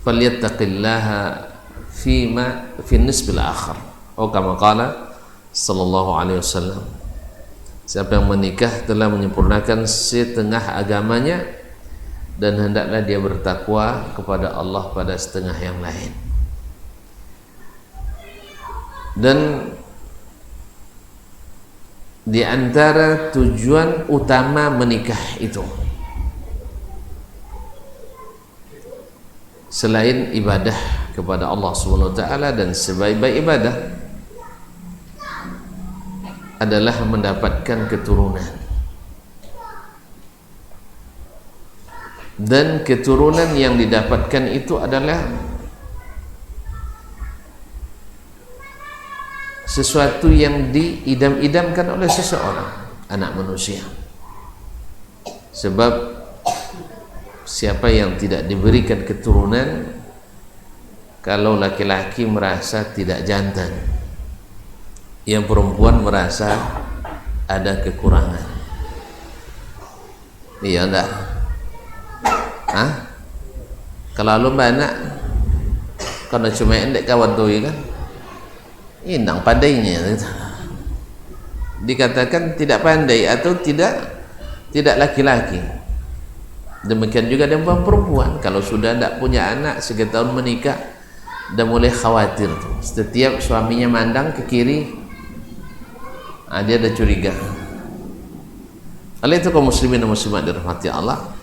falyattaqillaha fi nisbil akhir. Oh kama qala sallallahu alaihi wasallam, siapa yang menikah telah menyempurnakan setengah agamanya, dan hendaklah dia bertakwa kepada Allah pada setengah yang lain. Dan di antara tujuan utama menikah itu, selain ibadah kepada Allah Subhanahu wa taala, dan sebaik-baik ibadah adalah mendapatkan keturunan. Dan keturunan yang didapatkan itu adalah sesuatu yang diidam-idamkan oleh seseorang, anak manusia. Sebab siapa yang tidak diberikan keturunan, kalau laki-laki merasa tidak jantan, yang perempuan merasa ada kekurangan. Iya enggak? Hah? Kalau lu banyak, karena cuma endek kawan tuh kan, inang pandainya. Dikatakan tidak pandai atau tidak laki-laki. Demikian juga dengan perempuan, kalau sudah tidak punya anak, 3 tahun menikah, udah mulai khawatir tuh. Setiap suaminya mandang ke kiri, dia ada curiga. Oleh itu kaum muslimin dan muslimat dirahmati Allah,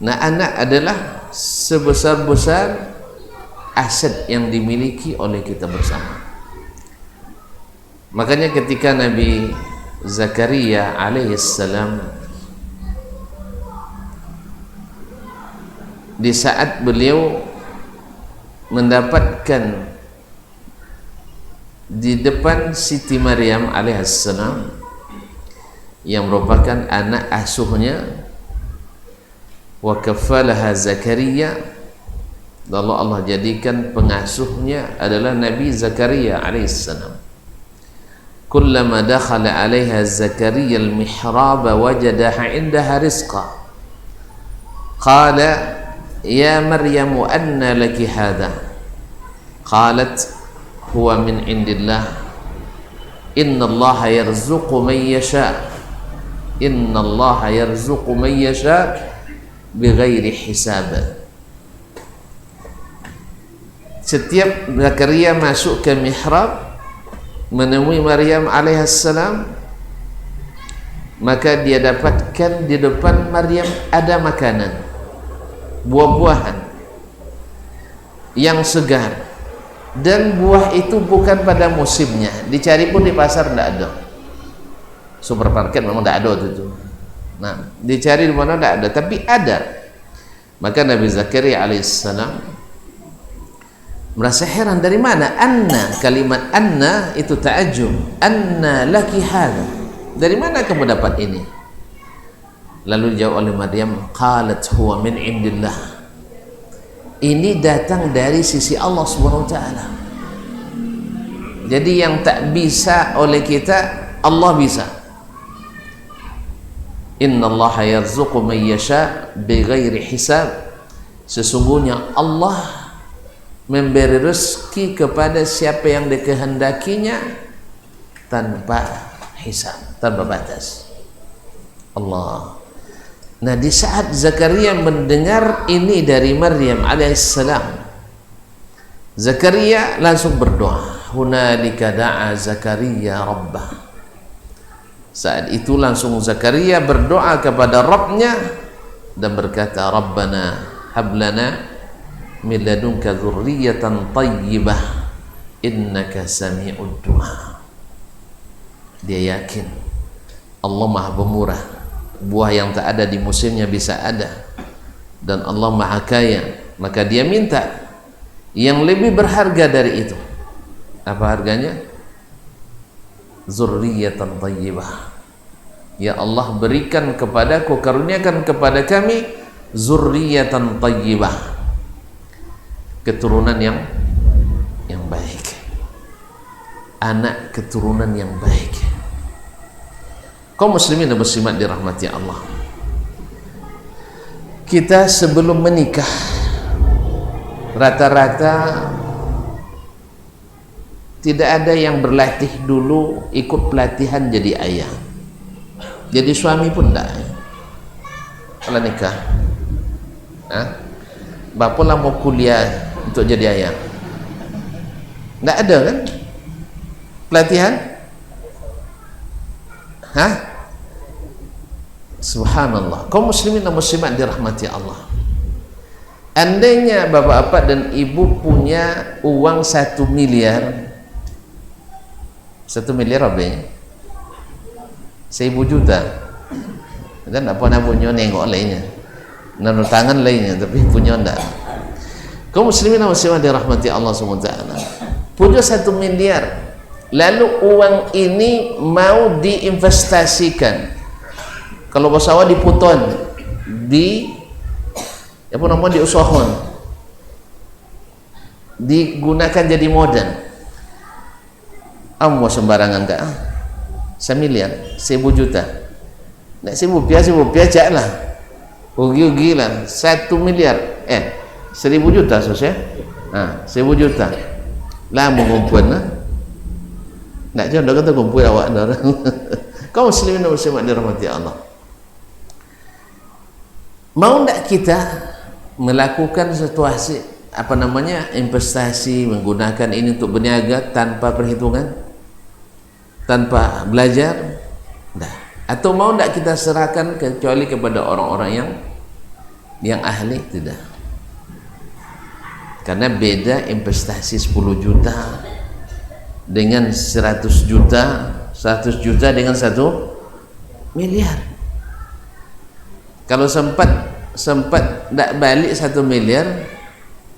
nah anak adalah sebesar-besar aset yang dimiliki oleh kita bersama. Makanya ketika Nabi Zakaria alaihissalam, di saat beliau mendapatkan di depan Siti Maryam alaihissalam yang merupakan anak asuhnya, wa kafalaha Zakaria, lalu Allah jadikan pengasuhnya adalah Nabi Zakaria alaihissalam. Kullama dakhala alaiha Zakaria al-mihrab wajadaha indaha rizqa, qala ya Maryam anna laki hadha, qalat huwa min indillah, inna allaha yarzuqu man yasha, inna allaha yarzuqu man yasha bighairi hisab. Setiap Zakaria masuk ke mihrab menemui Maryam alaihissalam, maka dia dapatkan di depan Maryam ada makanan, buah-buahan yang segar, dan buah itu bukan pada musimnya, dicari pun di pasar tidak ada. Supermarket memang tidak ada itu. Nah, dicari di mana tidak ada, tapi ada. Maka Nabi Zakaria alaihissalam merasa heran, dari mana? Anna, kalimat anna itu ta'ajjub. Anna laki hadha, dari mana kamu dapat ini? Lalu dijawab oleh Maryam, qalat huwa min indillah, ini datang dari sisi Allah Subhanahu wa taala. Jadi yang tak bisa oleh kita, Allah bisa. Innallaha yarzuqu man yasha bighairi hisab, sesungguhnya Allah memberi rezeki kepada siapa yang dikehendakinya tanpa hisab, tanpa batas. Allah. Nah, di saat Zakaria mendengar ini dari Maryam alaihissalam, Zakaria langsung berdoa. Hunalika da'a Zakaria rabbah. Saat itu langsung Zakaria berdoa kepada Rabbnya dan berkata, Rabbana hablana min ladunka dzurriyyatan thayyibah innaka sami'ud du'a. Dia yakin Allah Maha Pemurah, buah yang tak ada di musimnya bisa ada, dan Allah Maha Kaya, maka dia minta yang lebih berharga dari itu. Apa harganya? Dzurriyyatan thayyibah. Ya Allah, berikan kepadaku, karuniakan kepada kami dzurriyyatan thayyibah, keturunan yang baik, anak keturunan yang baik. Kaum muslimin dan muslimat dirahmati Allah, kita sebelum menikah rata-rata tidak ada yang berlatih dulu ikut pelatihan jadi ayah, jadi suami pun tidak. Kalau nikah, bapak lah mau kuliah untuk jadi ayah, tidak ada kan pelatihan? Subhanallah. Kaum muslimin dan muslimat dirahmati Allah, andainya bapak-bapak dan ibu punya uang 1 miliar, 1 miliar apa ya? 1.000 juta kan, apa nak punya nengok lainnya, nanu tangan lainnya, tapi punya ndak. Kaum muslimin dan muslimat dirahmati Allah SWT, punya 1 miliar, lalu uang ini mau diinvestasikan, kalau bahasa Jawa diputon, apa namanya, diusahakan, digunakan jadi modal. Mau sembarangan enggak? 1 miliar, 1.000 juta. Nak 1.000 rupiah cak lah. Rugi lah. 1 miliar. 1.000 juta susah. 1.000 juta. Lah mau kumpul lah. Nak jangan kata kumpul awak dah. Kaum muslimin dan muslimat dirahmati Allah. Mau tak kita melakukan situasi investasi, menggunakan ini untuk berniaga tanpa perhitungan, tanpa belajar? Nah, atau mau tak kita serahkan kecuali kepada orang-orang yang ahli? Tidak. Karena beda investasi 10 juta dengan 100 juta, 100 juta dengan 1 miliar. Kalau sempat tak balik 1 miliar,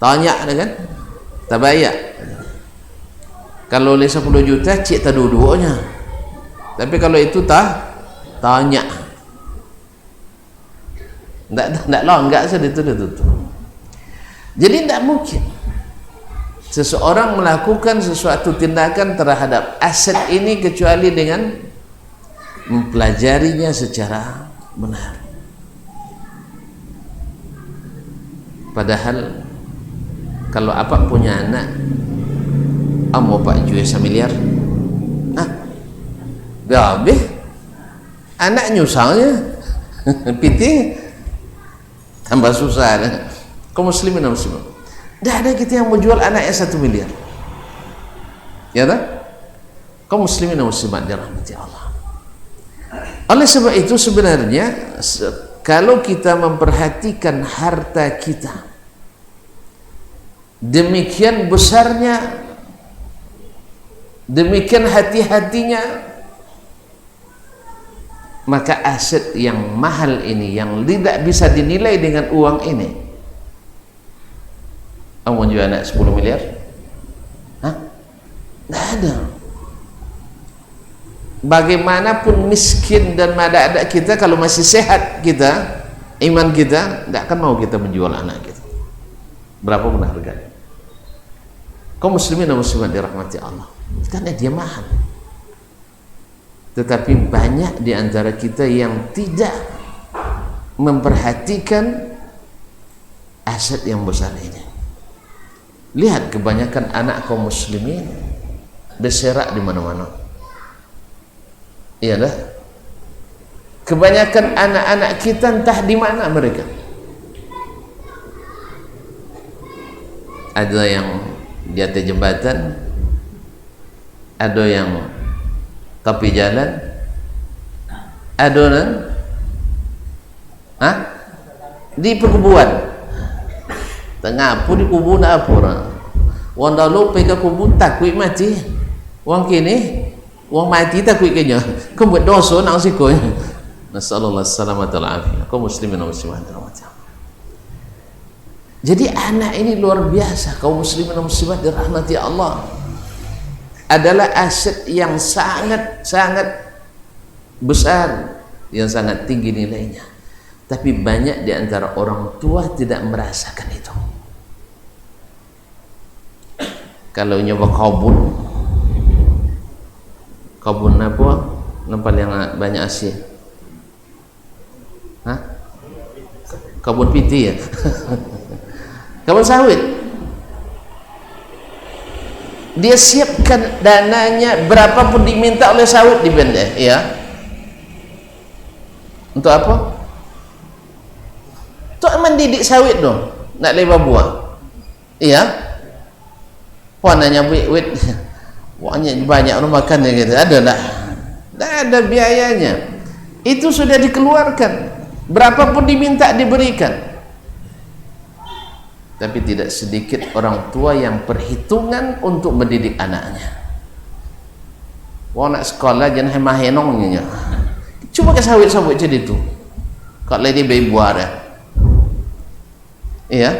tanya kan, tak bayar. Kalau oleh 10 juta cik tak dua-duanya, tapi kalau itu tak tanya, tak longgak saja itu. Jadi tak mungkin seseorang melakukan sesuatu tindakan terhadap aset ini kecuali dengan mempelajarinya secara benar. Padahal kalau apa punya anak, mau pak jual 1 miliar, dah habis anak nyusalnya, piting tambah susah. Kaum muslimin dan muslimat, dah ada kita yang menjual anaknya 1 miliar, ya tak? Kaum muslimin dan muslimat dirahmati Allah. Oleh sebab itu sebenarnya kalau kita memperhatikan harta kita demikian besarnya, demikian hati-hatinya, maka aset yang mahal ini, yang tidak bisa dinilai dengan uang ini, kamu jual anak 10 miliar? Tidak ada. Bagaimanapun miskin dan mada-ada kita, kalau masih sehat kita, iman kita, tidak akan mau kita menjual anak kita, berapapun harganya. Kaum muslimin dan muslimat dirahmati Allah, karena dia mahal. Tetapi banyak di antara kita yang tidak memperhatikan aset yang besar ini. Lihat kebanyakan anak kaum muslimin berserak di mana-mana. Iya dah. Kebanyakan anak-anak kita entah di mana mereka. Ada yang di atas jembatan, ada yang tepi jalan, ada yang di perkuburan. Tengah apa di kubur nak apa orang? Wang dahulu pergi ke kubur takut mati. Wang kini wang mati takut kenya. Kau buat dosa nak sikoi. Nasallallahu alaihi wasallam. Kau muslimin dan muslimat. Jadi anak ini luar biasa. Kaum muslimin dan muslimat dirahmati Allah, adalah aset yang sangat besar, yang sangat tinggi nilainya. Tapi banyak di antara orang tua tidak merasakan itu. Kalau nyoba kebun apa nampak yang banyak hasil? Kebun piti ya. Kebun sawit. dia siapkan dananya, berapapun diminta oleh sawit dibenda, ya. Untuk apa? Untuk mendidik sawit dong, nak lebar buah, iya. Warnanya wit banyak orang makan gitu, ada tak? Tak ada biayanya. Itu sudah dikeluarkan, berapapun diminta diberikan. Tapi tidak sedikit orang tua yang perhitungan untuk mendidik anaknya. Wah, nak sekolah jangan hemah-henongnya. Cuma ke sawit-sawit jadi itu. Kalau dia bayi buah dah. Iya.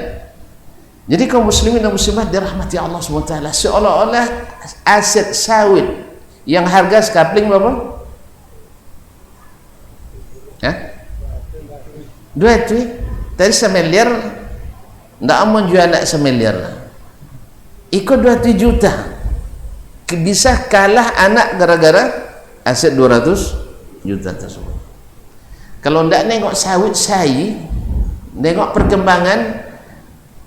Jadi kaum muslimin dan muslimat dirahmati Allah SWT, seolah-olah aset sawit yang harga sekapling berapa? Hah? 2 tu. Tadi 1 miliar. Ndak aman jual anak 1 miliar. Ikut 200 juta. Bisa kalah anak gara-gara aset 200 juta tersebut. Kalau ndak nengok sawit saya, nengok perkembangan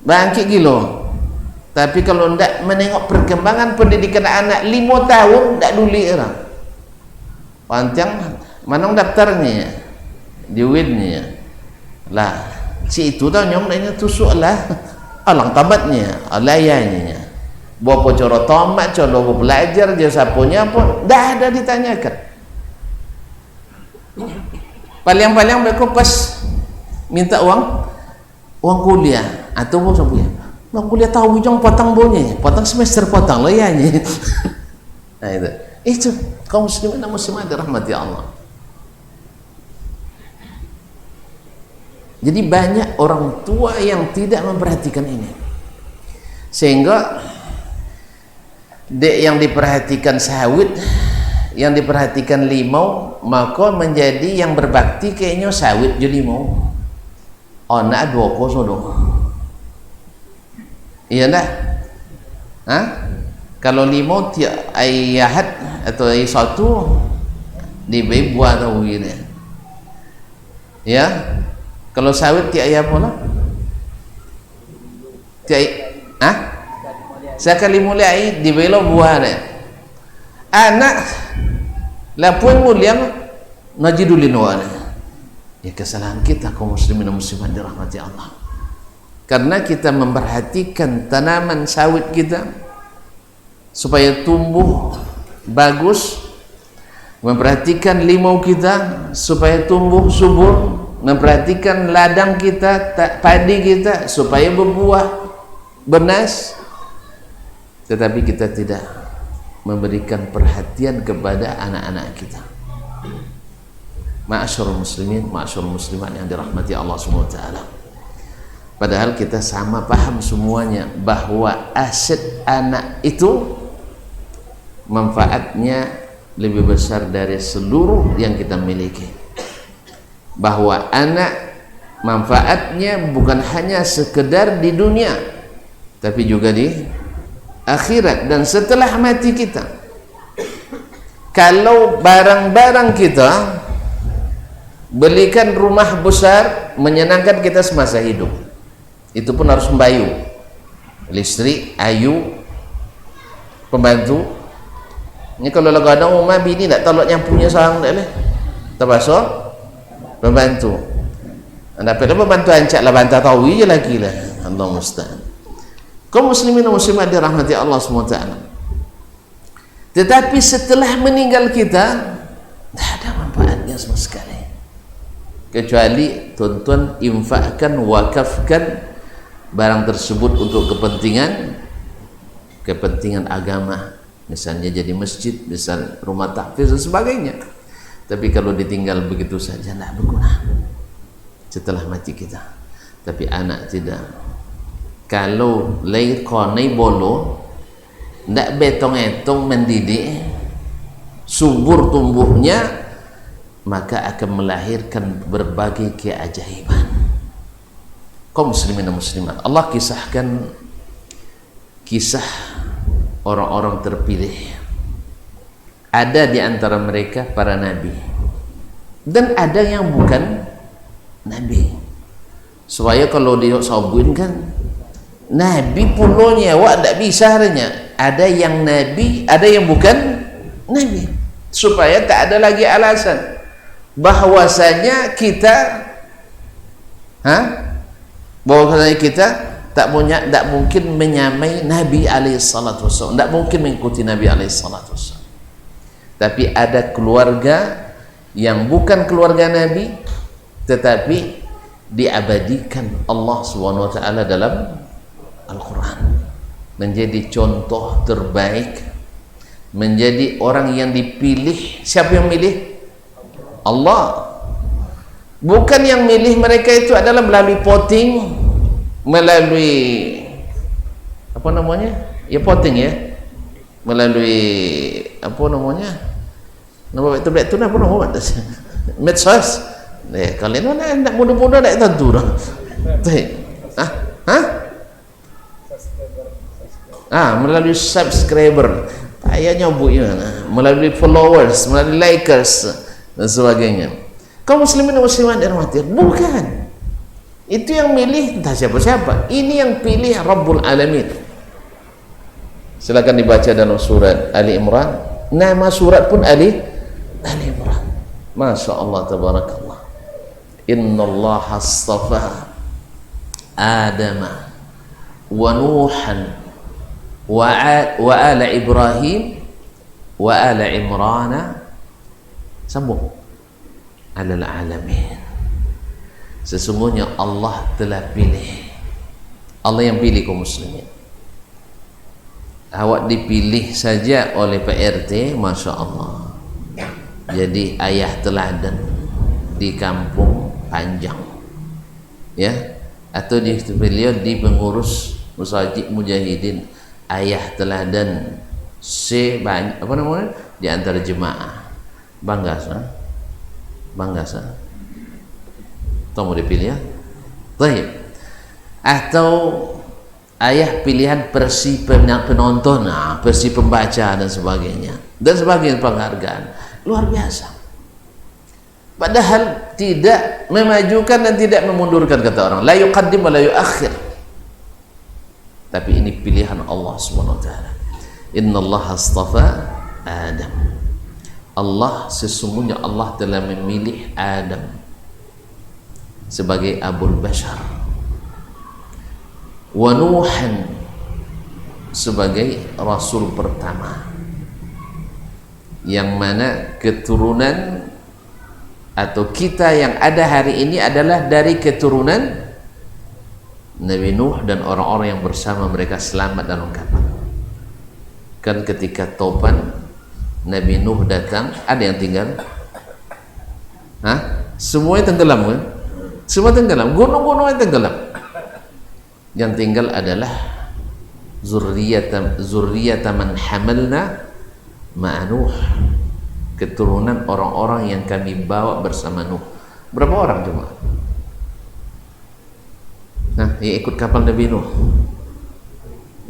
bangkit gilo. Tapi kalau ndak menengok perkembangan pendidikan anak 5 tahun ndak duli orang. Panjang mana daftarnya, duitnya lah. Si itu dah nyong nanya tusuk lah alang tamatnya, alayanya bawa coro tomat, coro belajar je sapunya pun dah ada ditanyakan. Paling-paling mereka pas minta uang kuliah atau mau sapunya uang kuliah tahu jong potong bonya, potong semester potong layanya. Nah itu kaum muslimin dan muslimat dirahmati Allah. Jadi banyak orang tua yang tidak memperhatikan ini, sehingga dek yang diperhatikan sawit, yang diperhatikan limau, maka menjadi yang berbakti kayaknya sawit jadi limau. Anak 2 koso dong. Iya dah. Hah? Kalau limau tiap ayahat atau ay satu diberi buah tahu gini. Ya. Kalau sawit tiap ayah pula, tiap, sekali mulai dibelo buah deh. Anak, lapun mulia, najidulin wana. Ya kesalahan kita kaum muslimin dan muslimat dirahmati Allah. Karena kita memperhatikan tanaman sawit kita supaya tumbuh bagus, memperhatikan limau kita supaya tumbuh subur, memperhatikan ladang kita, padi kita supaya berbuah bernas, tetapi kita tidak memberikan perhatian kepada anak-anak kita. Ma'asyarul muslimin, ma'asyarul muslimat yang dirahmati Allah SWT. Padahal kita sama paham semuanya bahwa aset anak itu manfaatnya lebih besar dari seluruh yang kita miliki. Bahwa anak manfaatnya bukan hanya sekedar di dunia, tapi juga di akhirat dan setelah mati kita. Kalau barang-barang kita belikan rumah besar menyenangkan kita semasa hidup, itu pun harus membayu listrik, ayu, pembantu. Ini kalau lagu ada rumah bini tak tolak yang punya seorang tak boleh terbasuh pembantu. Anda pilih pembantu ancak lah bantah tahu je lagi lah. Allah musta'an. Kaum muslimin dan muslimat dirahmati Allah SWT. Tetapi setelah meninggal kita tak ada manfaatnya sama sekali, kecuali tuan-tuan infakkan, wakafkan barang tersebut untuk kepentingan agama, misalnya jadi masjid, misal rumah tahfiz dan sebagainya. Tapi kalau ditinggal begitu saja tidak berguna setelah mati kita. Tapi anak tidak. Kalau lahir konai bolo, tidak betong-etong mendidik, subur tumbuhnya, maka akan melahirkan berbagai keajaiban. Kaum muslimin dan muslimat, Allah kisahkan kisah orang-orang terpilih. Ada di antara mereka para nabi dan ada yang bukan nabi. Supaya kalau dia sabuin kan nabi pulonya wak tak bisa harinya. ada yang nabi, ada yang bukan nabi, supaya tak ada lagi alasan bahwasanya kita bahwasanya kita tak mungkin menyamai Nabi alaihi salatu wassalam, tak mungkin mengikuti Nabi alaihi salatu wassalam. Tapi ada keluarga yang bukan keluarga Nabi tetapi diabadikan Allah Subhanahu wa taala dalam Al-Quran, menjadi contoh terbaik, menjadi orang yang dipilih. Siapa yang milih? Allah. Bukan yang milih mereka itu adalah melalui voting, melalui apa namanya? Ya voting ya. Melalui apa namanya? Nama itu apa namanya? Medsos. Kalian mana nak muda-muda nak tentu dah. Melalui subscriber. Ayahnya buya, melalui followers, melalui likers dan sebagainya. Kaum muslimin dan muslimat dirahmati, bukan. Itu yang milih entah siapa-siapa. Ini yang pilih Rabbul Alamin. Silakan dibaca dalam surat Ali Imran. Nama surat pun Ali Imran. Masya Allah, tabarakallah. Innallaha astafa Adama wa Nuhan wa ala Ibrahim wa ala Imrana, sambung, alal alamin. Sesungguhnya Allah telah pilih. Allah yang pilih kaum muslimin. Awak dipilih saja oleh PRT, Masya Allah, jadi ayah teladan di kampung Panjang ya, atau beliau di pengurus Musajid Mujahidin, ayah teladan sebanyak apa namanya di antara jemaah. Bangga tahu mau dipilih ya. Baik. Atau ayah pilihan Persi penonton, Persi pembaca dan sebagainya penghargaan luar biasa. Padahal tidak memajukan dan tidak memundurkan, kata orang la yuqaddim wa la yuakhir. Tapi ini pilihan Allah Subhanahu wa taala. Innallaha astafa Adam. Allah, sesungguhnya Allah telah memilih Adam sebagai Abul Bashar, wa Nuhan sebagai Rasul pertama, yang mana keturunan atau kita yang ada hari ini adalah dari keturunan Nabi Nuh dan orang-orang yang bersama mereka selamat dalam kapal. Kan ketika Topan Nabi Nuh datang, ada yang tinggal? Semuanya tenggelam kan? Semua tenggelam, gunung-gunungnya tenggelam. Yang tinggal adalah zurriyata man hamalna ma'a Nuh, keturunan orang-orang yang kami bawa bersama Nuh. Berapa orang cuma? Yang ikut kapal Nabi Nuh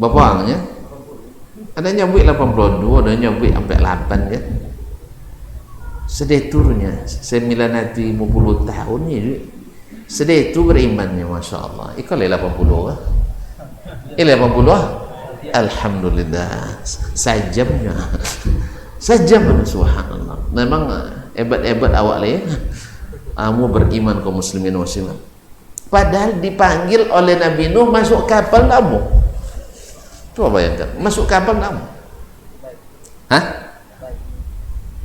berapa orangnya? Ada nyamuk 82, ada nyamuk sampai 8 kan? Sedeturnya 950 tahun ni sedetur berimannya, Masya Allah. Ikut 80 lah. 80 Alhamdulillah. Sajamnya sajam, subhanallah. Memang hebat-hebat awak lah ya. Kamu beriman kaum muslimin muslimat. Padahal dipanggil oleh Nabi Nuh masuk kapal kamu. Coba bayangkan, masuk kapal kamu.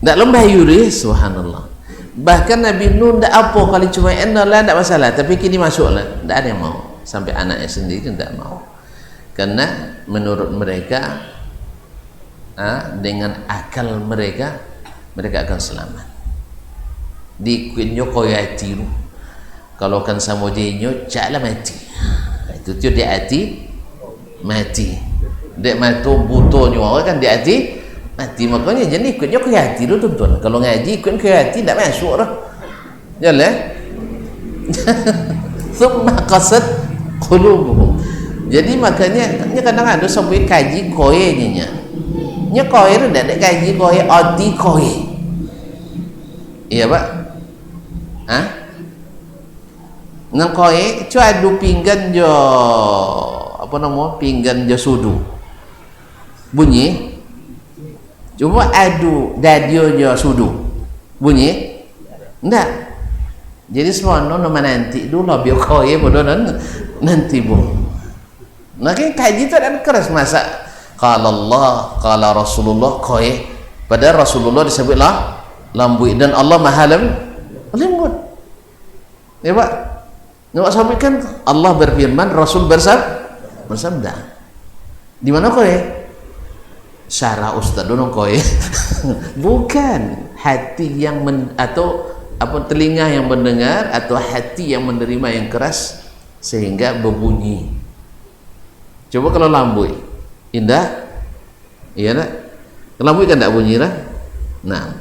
Tak lembah yuri, subhanallah. Bahkan Nabi Nuh tak apa, kalau cuma lah tak masalah, tapi kini masuklah. Tak ada yang mau, sampai anaknya sendiri tak mau. Karena menurut mereka dengan akal mereka akan selamat. Di kunyo koyati, kalau kan sama jenyo caklah mati. Itu tu di hati mati. Dek matu butonyo kan di hati mati. Makanya jadi kunyo koyati tu tuan. Kalau ngaji kun koyati tak masuk dah. Jalan. Thumma qasat qulubuhum. Jadi makanya kadang-kadang sampai kaji koyenya. Nya koy tu dak kaji koy oti koy. Iya, Pak? Nang koy cu adu pinggan jo apa nama? Pinggan jo sudu. Bunyi. Coba adu dadio jo sudu. Bunyi? Enggak. Jadi semua nama nanti dulu biar kau ya bodoh nanti bu. Nah kan kayak gitu dan keras masa kalau Allah kalau Rasulullah kau ya. Padahal Rasulullah disebutlah lembut dan Allah maha lembut. Ya Pak. Nak sampaikan Allah berfirman, Rasul bersabda. Di mana kau ya? Syara Ustaz dong kau ya. Bukan hati yang atau apa telinga yang mendengar atau hati yang menerima yang keras sehingga berbunyi. Coba kalau lambui indah, iya tak? Lambui kan tak bunyi lah. Nah,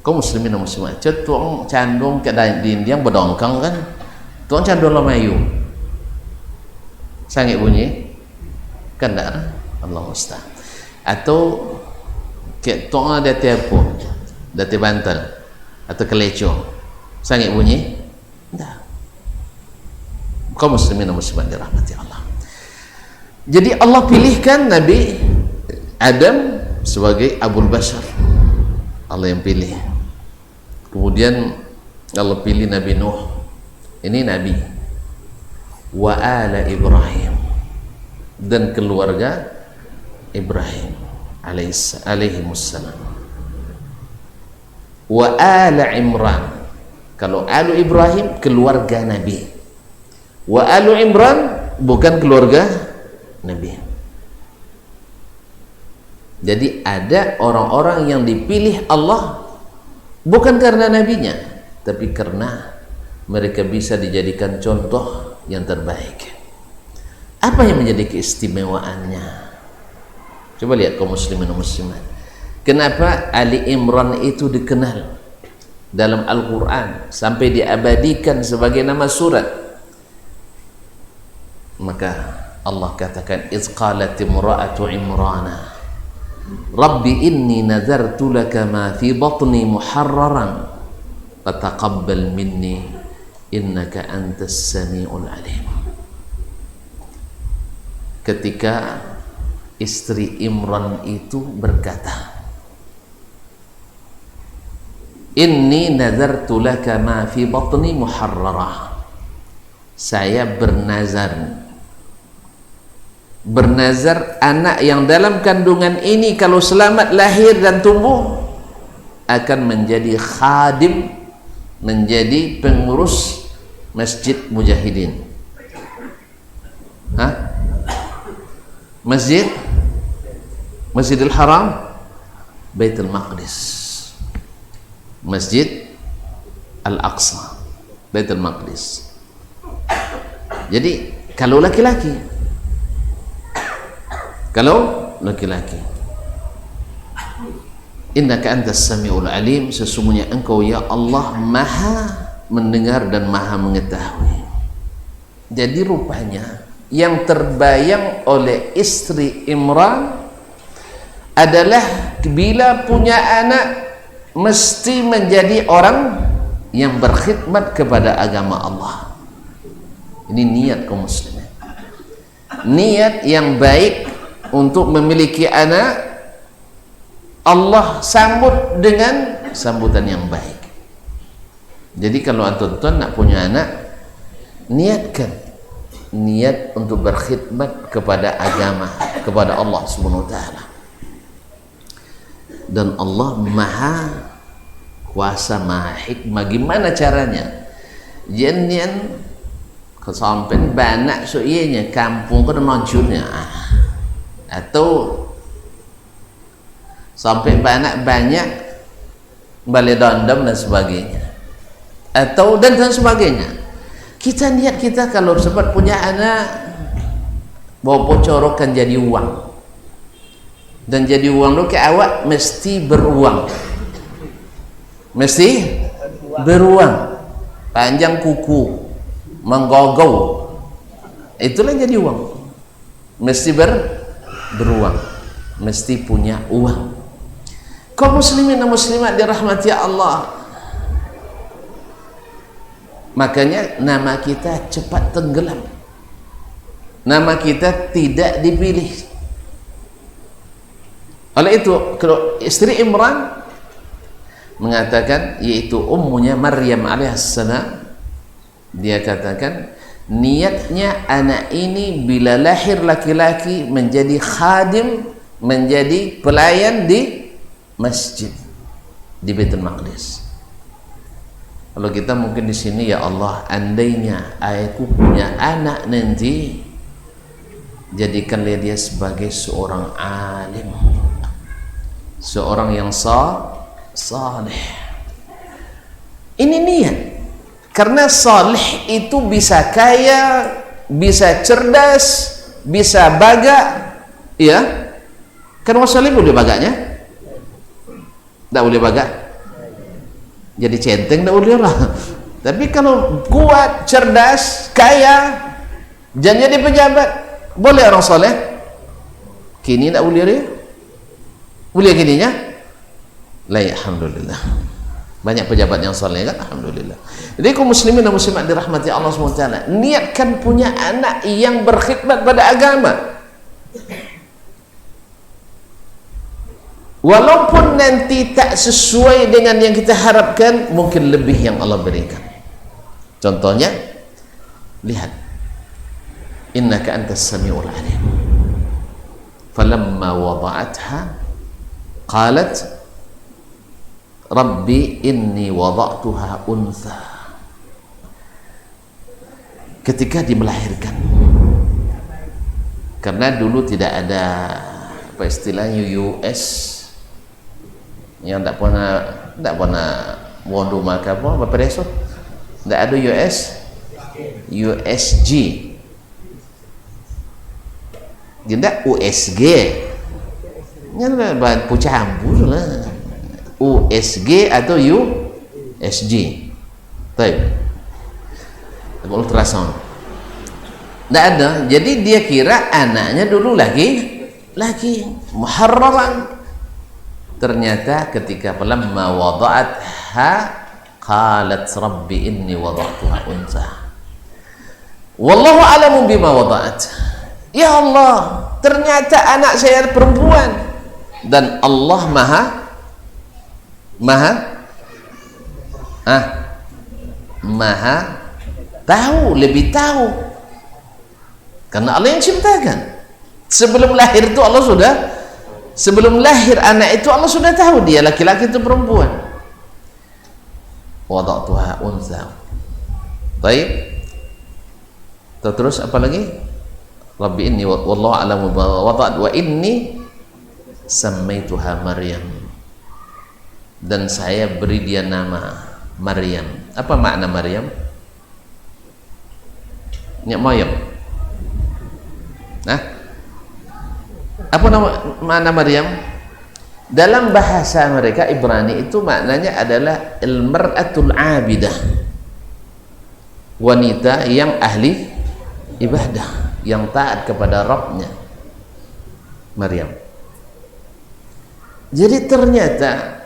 kau muslimin dan muslimat, tuang candung ke dinding berdongkang kan? Tuang candung lamayu, sangat bunyi, kan tak? Allah Ustaz. Atau ke tuang ada tiap dati bantal atau keleco sangat bunyi enggak. Kaum muslimin dan muslimat dirahmati Allah. Jadi Allah pilihkan Nabi Adam sebagai Abul Bashar, Allah yang pilih. Kemudian Allah pilih Nabi Nuh, ini Nabi, wa ala Ibrahim, dan keluarga Ibrahim alaihimussalam. Wa ala Imran, kalau alu Ibrahim keluarga Nabi, wa alu Imran bukan keluarga Nabi. Jadi ada orang-orang yang dipilih Allah bukan karena nabinya, tapi karena mereka bisa dijadikan contoh yang terbaik. Apa yang menjadi keistimewaannya? Coba lihat kaum muslimin dan muslimat. Kenapa Ali Imran itu dikenal dalam Al-Quran sampai diabadikan sebagai nama surat? Maka Allah katakan, "Idz qalat imra'atu Imrana, Rabbi inni nazartu laka ma fi batni muharraran, fataqabbal minni innaka antas samiul alim." Ketika istri Imran itu berkata, "Inni nazartu laka ma fi batni muharrarah." Saya bernazar anak yang dalam kandungan ini kalau selamat lahir dan tumbuh akan menjadi khadim, menjadi pengurus Masjid Mujahidin. Hah? Masjidil Haram, Baitul Maqdis, Masjid Al-Aqsa, Baitul Maqdis. Jadi kalau laki-laki innaka antas samiul alim, sesungguhnya engkau ya Allah maha mendengar dan maha mengetahui. Jadi rupanya yang terbayang oleh istri Imran adalah bila punya anak mesti menjadi orang yang berkhidmat kepada agama Allah. Ini niat kaum muslimin, niat yang baik untuk memiliki anak. Allah sambut dengan sambutan yang baik. Jadi kalau antum-antum nak punya anak, niatkan niat untuk berkhidmat kepada agama, kepada Allah Subhanahu wa taala. Dan Allah maha kuasa, maha hikmah. Gimana caranya? Jangan sampai banyak soalnya kampung ke nonjurnya, atau sampai banyak balai dondom dan sebagainya, atau dan sebagainya. Kita niat kita kalau sempat punya anak bawa corokan jadi uang, dan jadi uang lu ke awak mesti beruang, panjang kuku, menggogol, itulah jadi uang, mesti beruang, mesti punya uang. Kaum muslimin dan muslimat dirahmati Allah, makanya nama kita cepat tenggelam, nama kita tidak dipilih. Oleh itu kalau istri Imran mengatakan, yaitu ummunya Maryam alaihissalam, dia katakan niatnya anak ini bila lahir laki-laki menjadi khadim, menjadi pelayan di masjid di Baitul Maqdis. Kalau kita mungkin di sini, ya Allah, andainya aku punya anak nanti, jadikanlah dia sebagai seorang alim, seorang yang saleh. Ini niat. Karena saleh itu bisa kaya, bisa cerdas, bisa baga, ya. Kan orang saleh boleh baganya? Tak boleh baga. Jadi centeng tak boleh lah. Tapi kalau kuat, cerdas, kaya, jangan jadi pejabat, boleh orang saleh? Kini tak boleh dia? Boleh kininya? La, alhamdulillah. Banyak pejabat yang saleh kan, alhamdulillah. Jadi kaum muslimin dan muslimat dirahmati Allah SWT, niatkan punya anak yang berkhidmat pada agama. Walaupun nanti tak sesuai dengan yang kita harapkan, mungkin lebih yang Allah berikan. Contohnya, lihat, innaka antas sami'ul alim. Falamma wada'atha qalat Rabbi inni wada'tuha untha. Ketika melahirkan, karena dulu tidak ada apa istilahnya US, yang tak pernah wadu maka apa besok tidak ada USG, tidak USG, ini bahan campur lah. USG atau USG. Baik. Ultrasound. Tidak ada. Jadi dia kira anaknya dulu lagi muharraman. Ternyata ketika falamma wada'atha qalat rabbi inni wada'tuha untha. Wallahu a'lamu bima wada'at. Ya Allah, ternyata anak saya perempuan dan Allah maha tahu, lebih tahu, karena Allah yang ciptakan. Sebelum lahir itu Allah sudah, sebelum lahir anak itu Allah sudah tahu dia laki-laki itu perempuan. Wada'tuha untha. Baik. Terus apa lagi? Rabbi inni wallahu a'lamu bima wada'at wa inni sammaituha Maryam. Dan saya beri dia nama Maryam. Apa makna Maryam? Nyak Maryam. Nah, apa makna Maryam? Dalam bahasa mereka Ibrani itu maknanya adalah al-mar'atul 'abidah, wanita yang ahli ibadah, yang taat kepada Rabbnya. Maryam. Jadi ternyata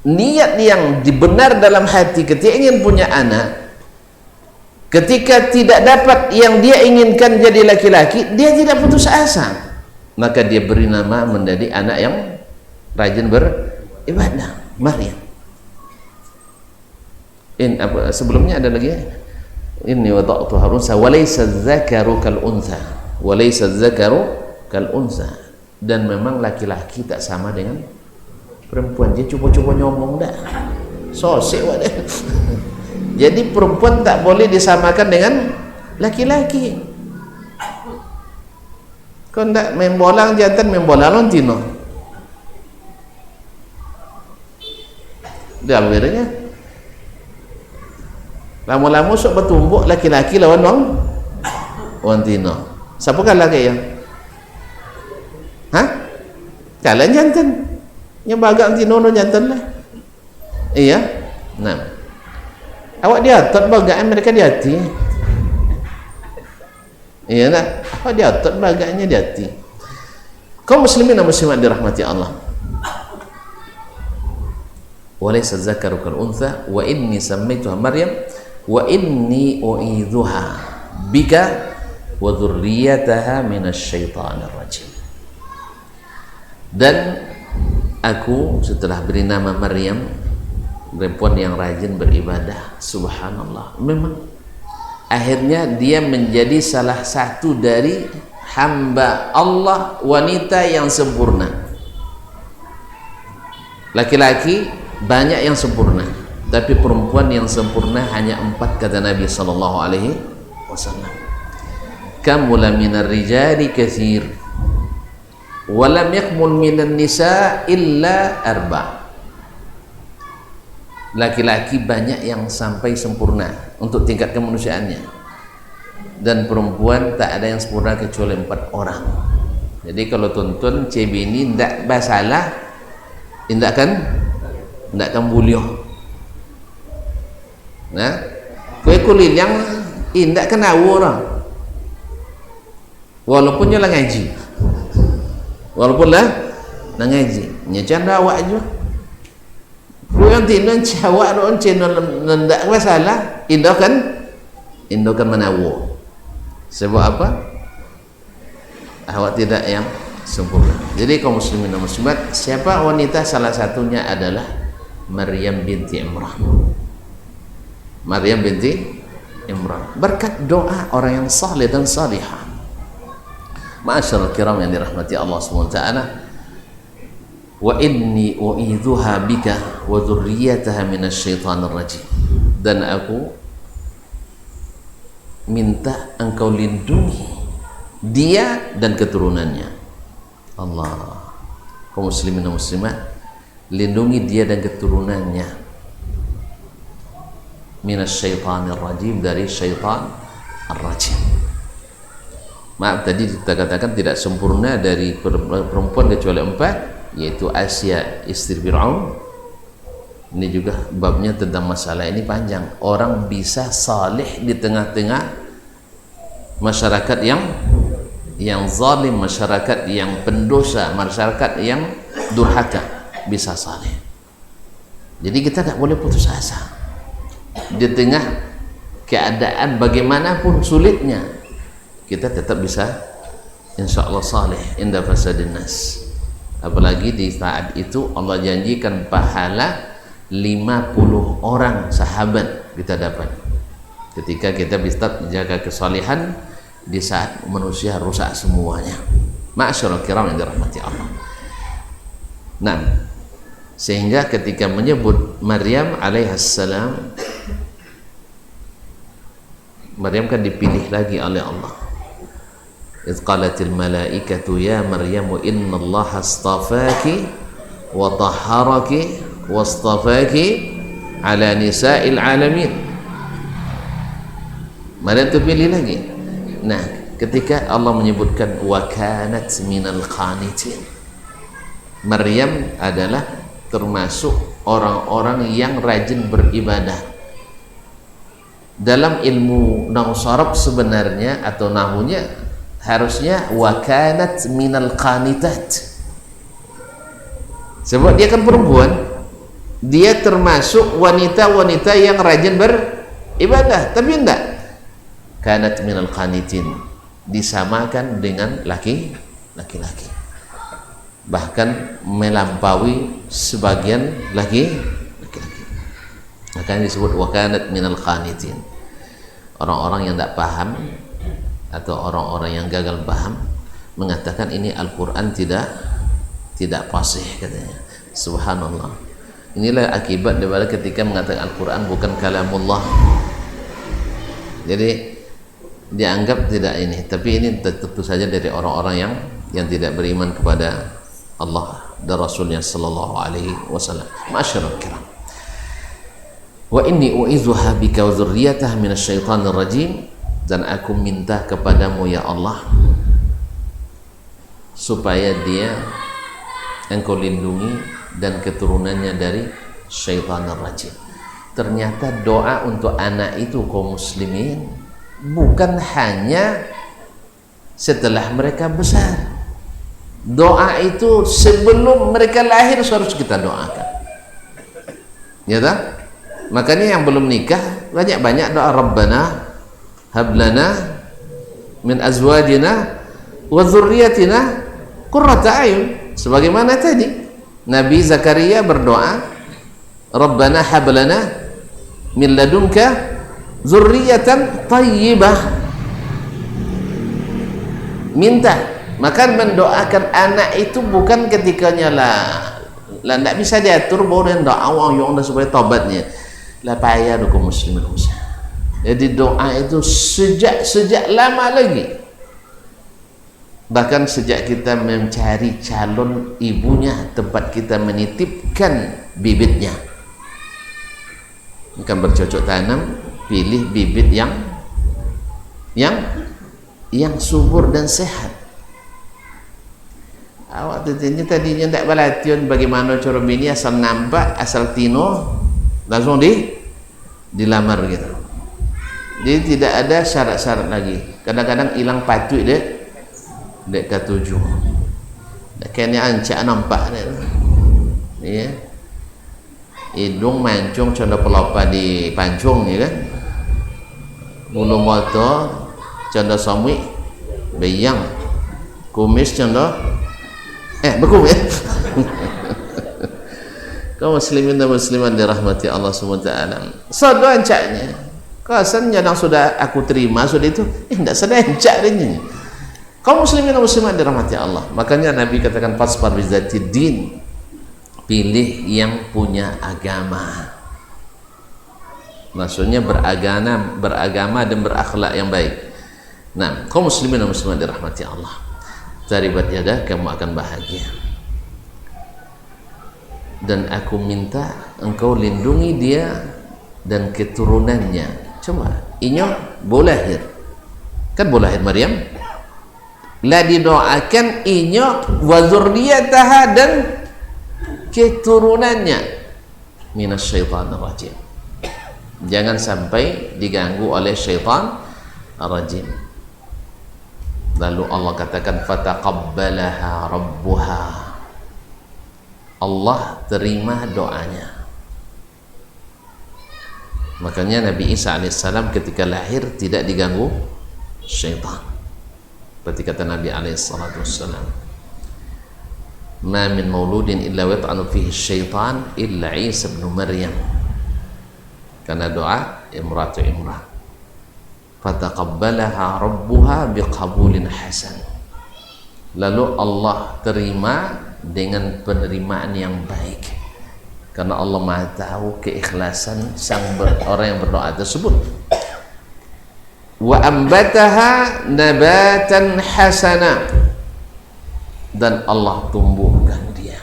niat yang dibenar dalam hati ketika ingin punya anak, ketika tidak dapat yang dia inginkan jadi laki-laki, dia tidak putus asa, maka dia beri nama menjadi anak yang rajin beribadah, Maryam. Sebelumnya ada lagi, inni wada'tuha untha wa laysa dzakaru kal untha, wa laysa dzakaru kal untha. Dan memang laki-laki tak sama dengan perempuan. Dia coba-coba nyomong dah sosek wadah. Jadi perempuan tak boleh disamakan dengan laki-laki. Kau tak main bola jantan, main bola lontino dia akhirnya lama-lama sok bertumbuk laki-laki lawan lontino. Siapa kalah kayak kalian jantan yang bagang tinono jantan lah. Iya. Nah, awak diatot bagaan mereka di hati. Iya nak, apa diatot baganya di hati. Kaum muslimin dan muslimat dirahmati Allah. Walaysa dzakaru kal untha wa inni sammaituha Maryam wa inni u'idzuha bika wa dzurriyyataha minasy syaithanir rajim. Dan aku setelah beri nama Maryam, perempuan yang rajin beribadah. Subhanallah, memang akhirnya dia menjadi salah satu dari hamba Allah wanita yang sempurna. Laki-laki banyak yang sempurna, tapi perempuan yang sempurna hanya 4, kata Nabi sallallahu alaihi wasallam. Kamula minar rijali katsir wa lam yakmul minan nisa illa 4. Laki-laki banyak yang sampai sempurna untuk tingkat kemanusiaannya, dan perempuan tak ada yang sempurna kecuali 4 orang. Jadi kalau tonton CB ini tidak masalah, tidak kan buluh. Nah, kue kulit yang tidak kena orang, walaupun dia ngaji, walaupun lah ngaji, nyecanda awak aja. Kue yang tidak cawak orang cendol tidak masalah, indah kan menawu. Sebab apa? Awak tidak yang sempurna. Jadi kaum muslimin dan muslimat, siapa wanita? Salah satunya adalah Maryam binti Imran. Maryam binti Imran berkat doa orang yang saleh dan salihah. Ma'asyiral kiram yang dirahmati Allah SWT, wa inni u'idzuha bika wa dzurriyyataha minasyaitonir rajim, dan aku minta engkau lindungi dia dan keturunannya. Allah, kaum muslimin dan muslimat, lindungi dia dan keturunannya minasyaitonir rajim, dari syaitan ar-rajim. Maaf, tadi kita katakan tidak sempurna dari perempuan kecuali 4, yaitu Asia istri Fir'aun. Ini juga babnya tentang masalah ini panjang. Orang bisa saleh di tengah-tengah masyarakat yang zalim, masyarakat yang pendosa, masyarakat yang durhaka, bisa saleh. Jadi kita tidak boleh putus asa di tengah keadaan bagaimanapun sulitnya, kita tetap bisa insya Allah saleh inda fasadin nas. Apalagi di saat itu Allah janjikan pahala 50 orang sahabat kita dapat ketika kita bisa menjaga kesalehan di saat manusia rusak semuanya. Ma'asyiral kiram yang dirahmati Allah. Nah, sehingga ketika menyebut Maryam alaihissalam, Maryam kan dipilih lagi oleh Allah. Idz qalatil malaikatu ya Maryamu innallaha astafaki wa tahharaki wastafaki ala nisa'il alamin. Maryam terpilih lagi. Nah, ketika Allah menyebutkan wa kanat minal qanitin, Maryam adalah termasuk orang-orang yang rajin beribadah. Dalam ilmu nahwu sharaf sebenarnya atau nahwunya harusnya wa kanat minal qanitat, sebab dia kan perempuan, dia termasuk wanita-wanita yang rajin beribadah. Tapi enggak, kanat minal qanitin, disamakan dengan laki-laki, bahkan melampaui sebagian laki-laki. Makanya disebut wa kanat minal qanitin. Orang-orang yang tidak paham atau orang-orang yang gagal paham mengatakan ini Al-Quran tidak fasih, katanya. Subhanallah, inilah akibat daripada ketika mengatakan Al-Quran bukan kalamullah. Jadi dianggap tidak ini, tapi ini tentu saja dari orang-orang yang tidak beriman kepada Allah dan Rasulnya sallallahu alaihi wasallam. Ma'asyiral kiram, wa inni u'izuha bika wa dzurriyyataha minasyaitonir rajim, dan aku minta kepadamu ya Allah supaya dia engkau lindungi dan keturunannya dari syaitanir rajim. Ternyata doa untuk anak itu kaum muslimin bukan hanya setelah mereka besar. Doa itu sebelum mereka lahir harus kita doakan, ya tak? Makanya yang belum nikah banyak-banyak doa, Rabbana hablana min azwajina wa dzurriyyatina qurrata ayun. sebagaimana tadi Nabi Zakaria berdoa, Rabbana hablana min ladunka dzurriyyatan thayyibah, minta. Maka mendoakan anak itu bukan ketikanya lah tidak bisa diatur bahwa doa Allah yang supaya tobatnya lah payah dukung muslim. Jadi doa itu sejak lama lagi, bahkan sejak kita mencari calon ibunya, tempat kita menitipkan bibitnya, bukan bercocok tanam, pilih bibit yang subur dan sehat. Awak tadinya tidak balation bagaimana cara bini asal nampak, asal tino langsung dilamar gitu. Jadi tidak ada syarat-syarat lagi. Kadang-kadang hilang patut dek ketujuh. Kayaknya ancak nampak deh. Ya. Hidung mancung contoh pelopa di pancung ya kan. Bulu mata contoh somwi beyang. Kumis contoh bekum ya. Kaum muslimin dan muslimat dirahmati Allah SWT. Sodo ancaknya. Kasan yang sudah aku terima sudah itu, tidak sedang ancak ini. Kaum muslimin dan muslimat dirahmati Allah. Makanya Nabi katakan fasbar bizatid din. Pilih yang punya agama. Maksudnya beragama dan berakhlak yang baik. Nah, kaum muslimin dan muslimat dirahmati Allah. Taribat yadah, kamu akan bahagia. Dan aku minta engkau lindungi dia dan keturunannya. Coba inyo boleh lahir, kan boleh lahir Maryam, lah didoakan inyo wa dzurriyyataha dan keturunannya minasyaitonir rajim. Jangan sampai diganggu oleh syaitan rajim. Lalu Allah katakan fataqabbalaha rabbuha, Allah terima doanya. Makanya Nabi Isa alaihissalam ketika lahir tidak diganggu syaitan. Seperti kata Nabi alaihissalam, ma min mauludin illa wat'anu fihi syaitan illa Isa bin Maryam. Karena doa imratu Imran, fataqabbalaha rabbuha biqabulin hasan. Lalu Allah terima dengan penerimaan yang baik, karena Allah Maha tahu keikhlasan orang yang berdoa tersebut. Wa ambataha nabatan hasana, dan Allah tumbuhkan dia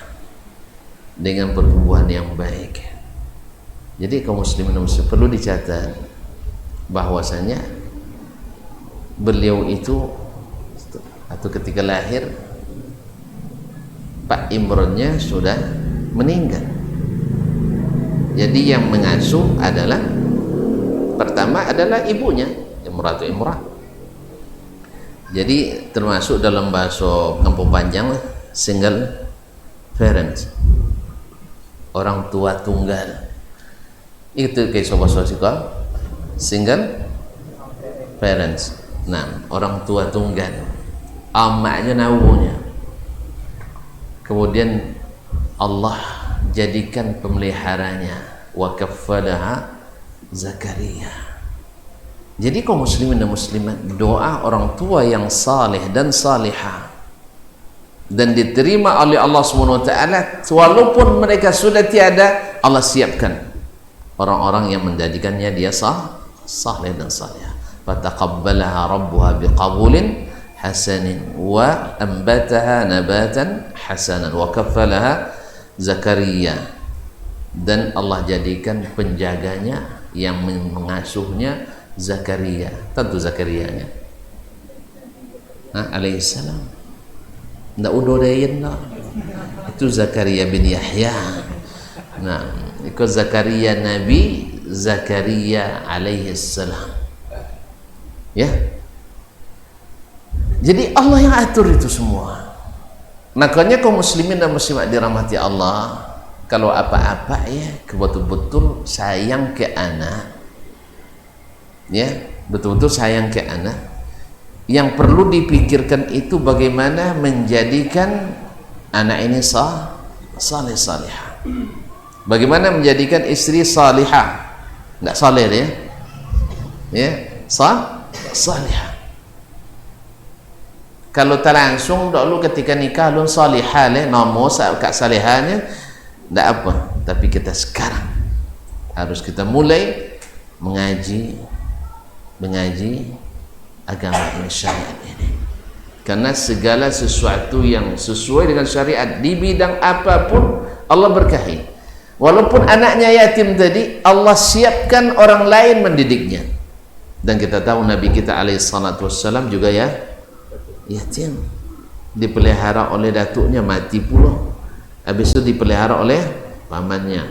dengan pertumbuhan yang baik. Jadi kaum muslimin dan muslimat perlu dicatat bahwasanya beliau itu atau ketika lahir Pak Imronnya sudah meninggal. Jadi yang mengasuh adalah pertama adalah ibunya Imratu Imrah. Jadi termasuk dalam bahasa Kampung Panjang single parents, orang tua tunggal. Itu kayak bahasa single parents. Nah, orang tua tunggal, amaknya nawunya. Kemudian Allah jadikan pemeliharanya, wa kaffalaha Zakaria. Jadi kaum muslimin dan muslimat, doa orang tua yang saleh dan salihah dan diterima oleh Allah SWT, walaupun mereka sudah tiada, Allah siapkan orang-orang yang menjadikannya dia saleh dan salihah. Fataqabbalaha rabbuha biqabulin hasanin wa ambataha nabatan hasanan wa kaffalaha Zakaria, dan Allah jadikan penjaganya yang mengasuhnya Zakaria, tentu Zakarianya alaihissalam. Ndak udodayin lah, itu Zakaria bin Yahya. Nah, itu Zakaria Nabi Zakaria alaihissalam. Ya, jadi Allah yang atur itu semua. Makanya kaum muslimin dan muslimat dirahmati Allah, kalau apa-apa ya betul-betul sayang ke anak, ya betul-betul sayang ke anak. Yang perlu dipikirkan itu bagaimana menjadikan anak ini saleh salihah. Bagaimana menjadikan istri salihah? Enggak saleh dia. Ya, salihah. Kalau tak langsung dulu ketika nikah lun salihah le nomor kat salihahnya enggak apa, tapi kita sekarang harus kita mulai mengaji agama ini, syariat ini. Karena segala sesuatu yang sesuai dengan syariat di bidang apapun Allah berkahi. Walaupun anaknya yatim tadi, Allah siapkan orang lain mendidiknya. Dan kita tahu Nabi kita alaihissalatu wassalam juga ya yatim, dipelihara oleh datuknya, mati pula, habis itu dipelihara oleh pamannya.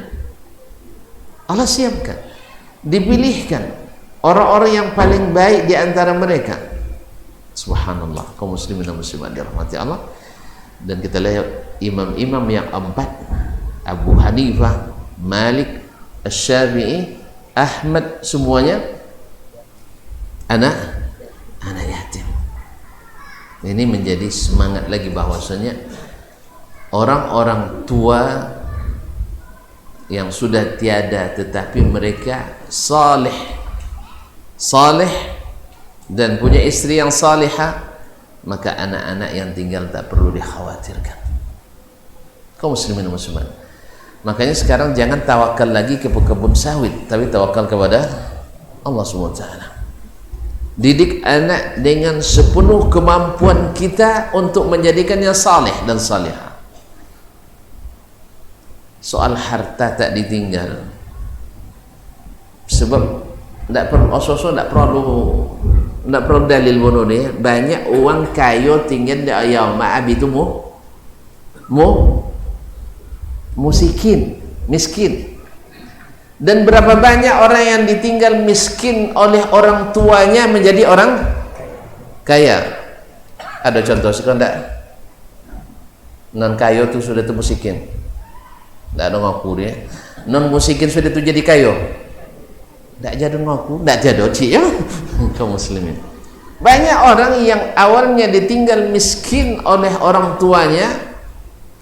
Allah siapkan, dipilihkan orang-orang yang paling baik di antara mereka. Subhanallah, kaum muslimin dan muslimat dirahmati Allah. Dan kita lihat imam-imam yang empat, Abu Hanifah, Malik, Asy-Syafi'i, Ahmad, semuanya anak yatim. Ini menjadi semangat lagi bahwasanya orang-orang tua yang sudah tiada tetapi mereka saleh dan punya istri yang salihah, maka anak-anak yang tinggal tak perlu dikhawatirkan. Kaum muslimin dan muslimat, makanya sekarang jangan tawakal lagi ke kebun sawit, tapi tawakal kepada Allah Subhanahu wa taala. Didik anak dengan sepenuh kemampuan kita untuk menjadikannya saleh dan salihah. Soal harta tak ditinggal, sebab tidak perlu dalil bunuh dia. Banyak orang kaya tinggal di ayam ma'ab itu miskin. Dan berapa banyak orang yang ditinggal miskin oleh orang tuanya menjadi orang kaya. Ada contoh sekarang tak? Non kaya tu sudah tu miskin. Tak ada ngaku dia. Non miskin sudah tu jadi kaya. Tak jadi ngaku, tak jadi cik ya. Kaum muslimin. Banyak orang yang awalnya ditinggal miskin oleh orang tuanya,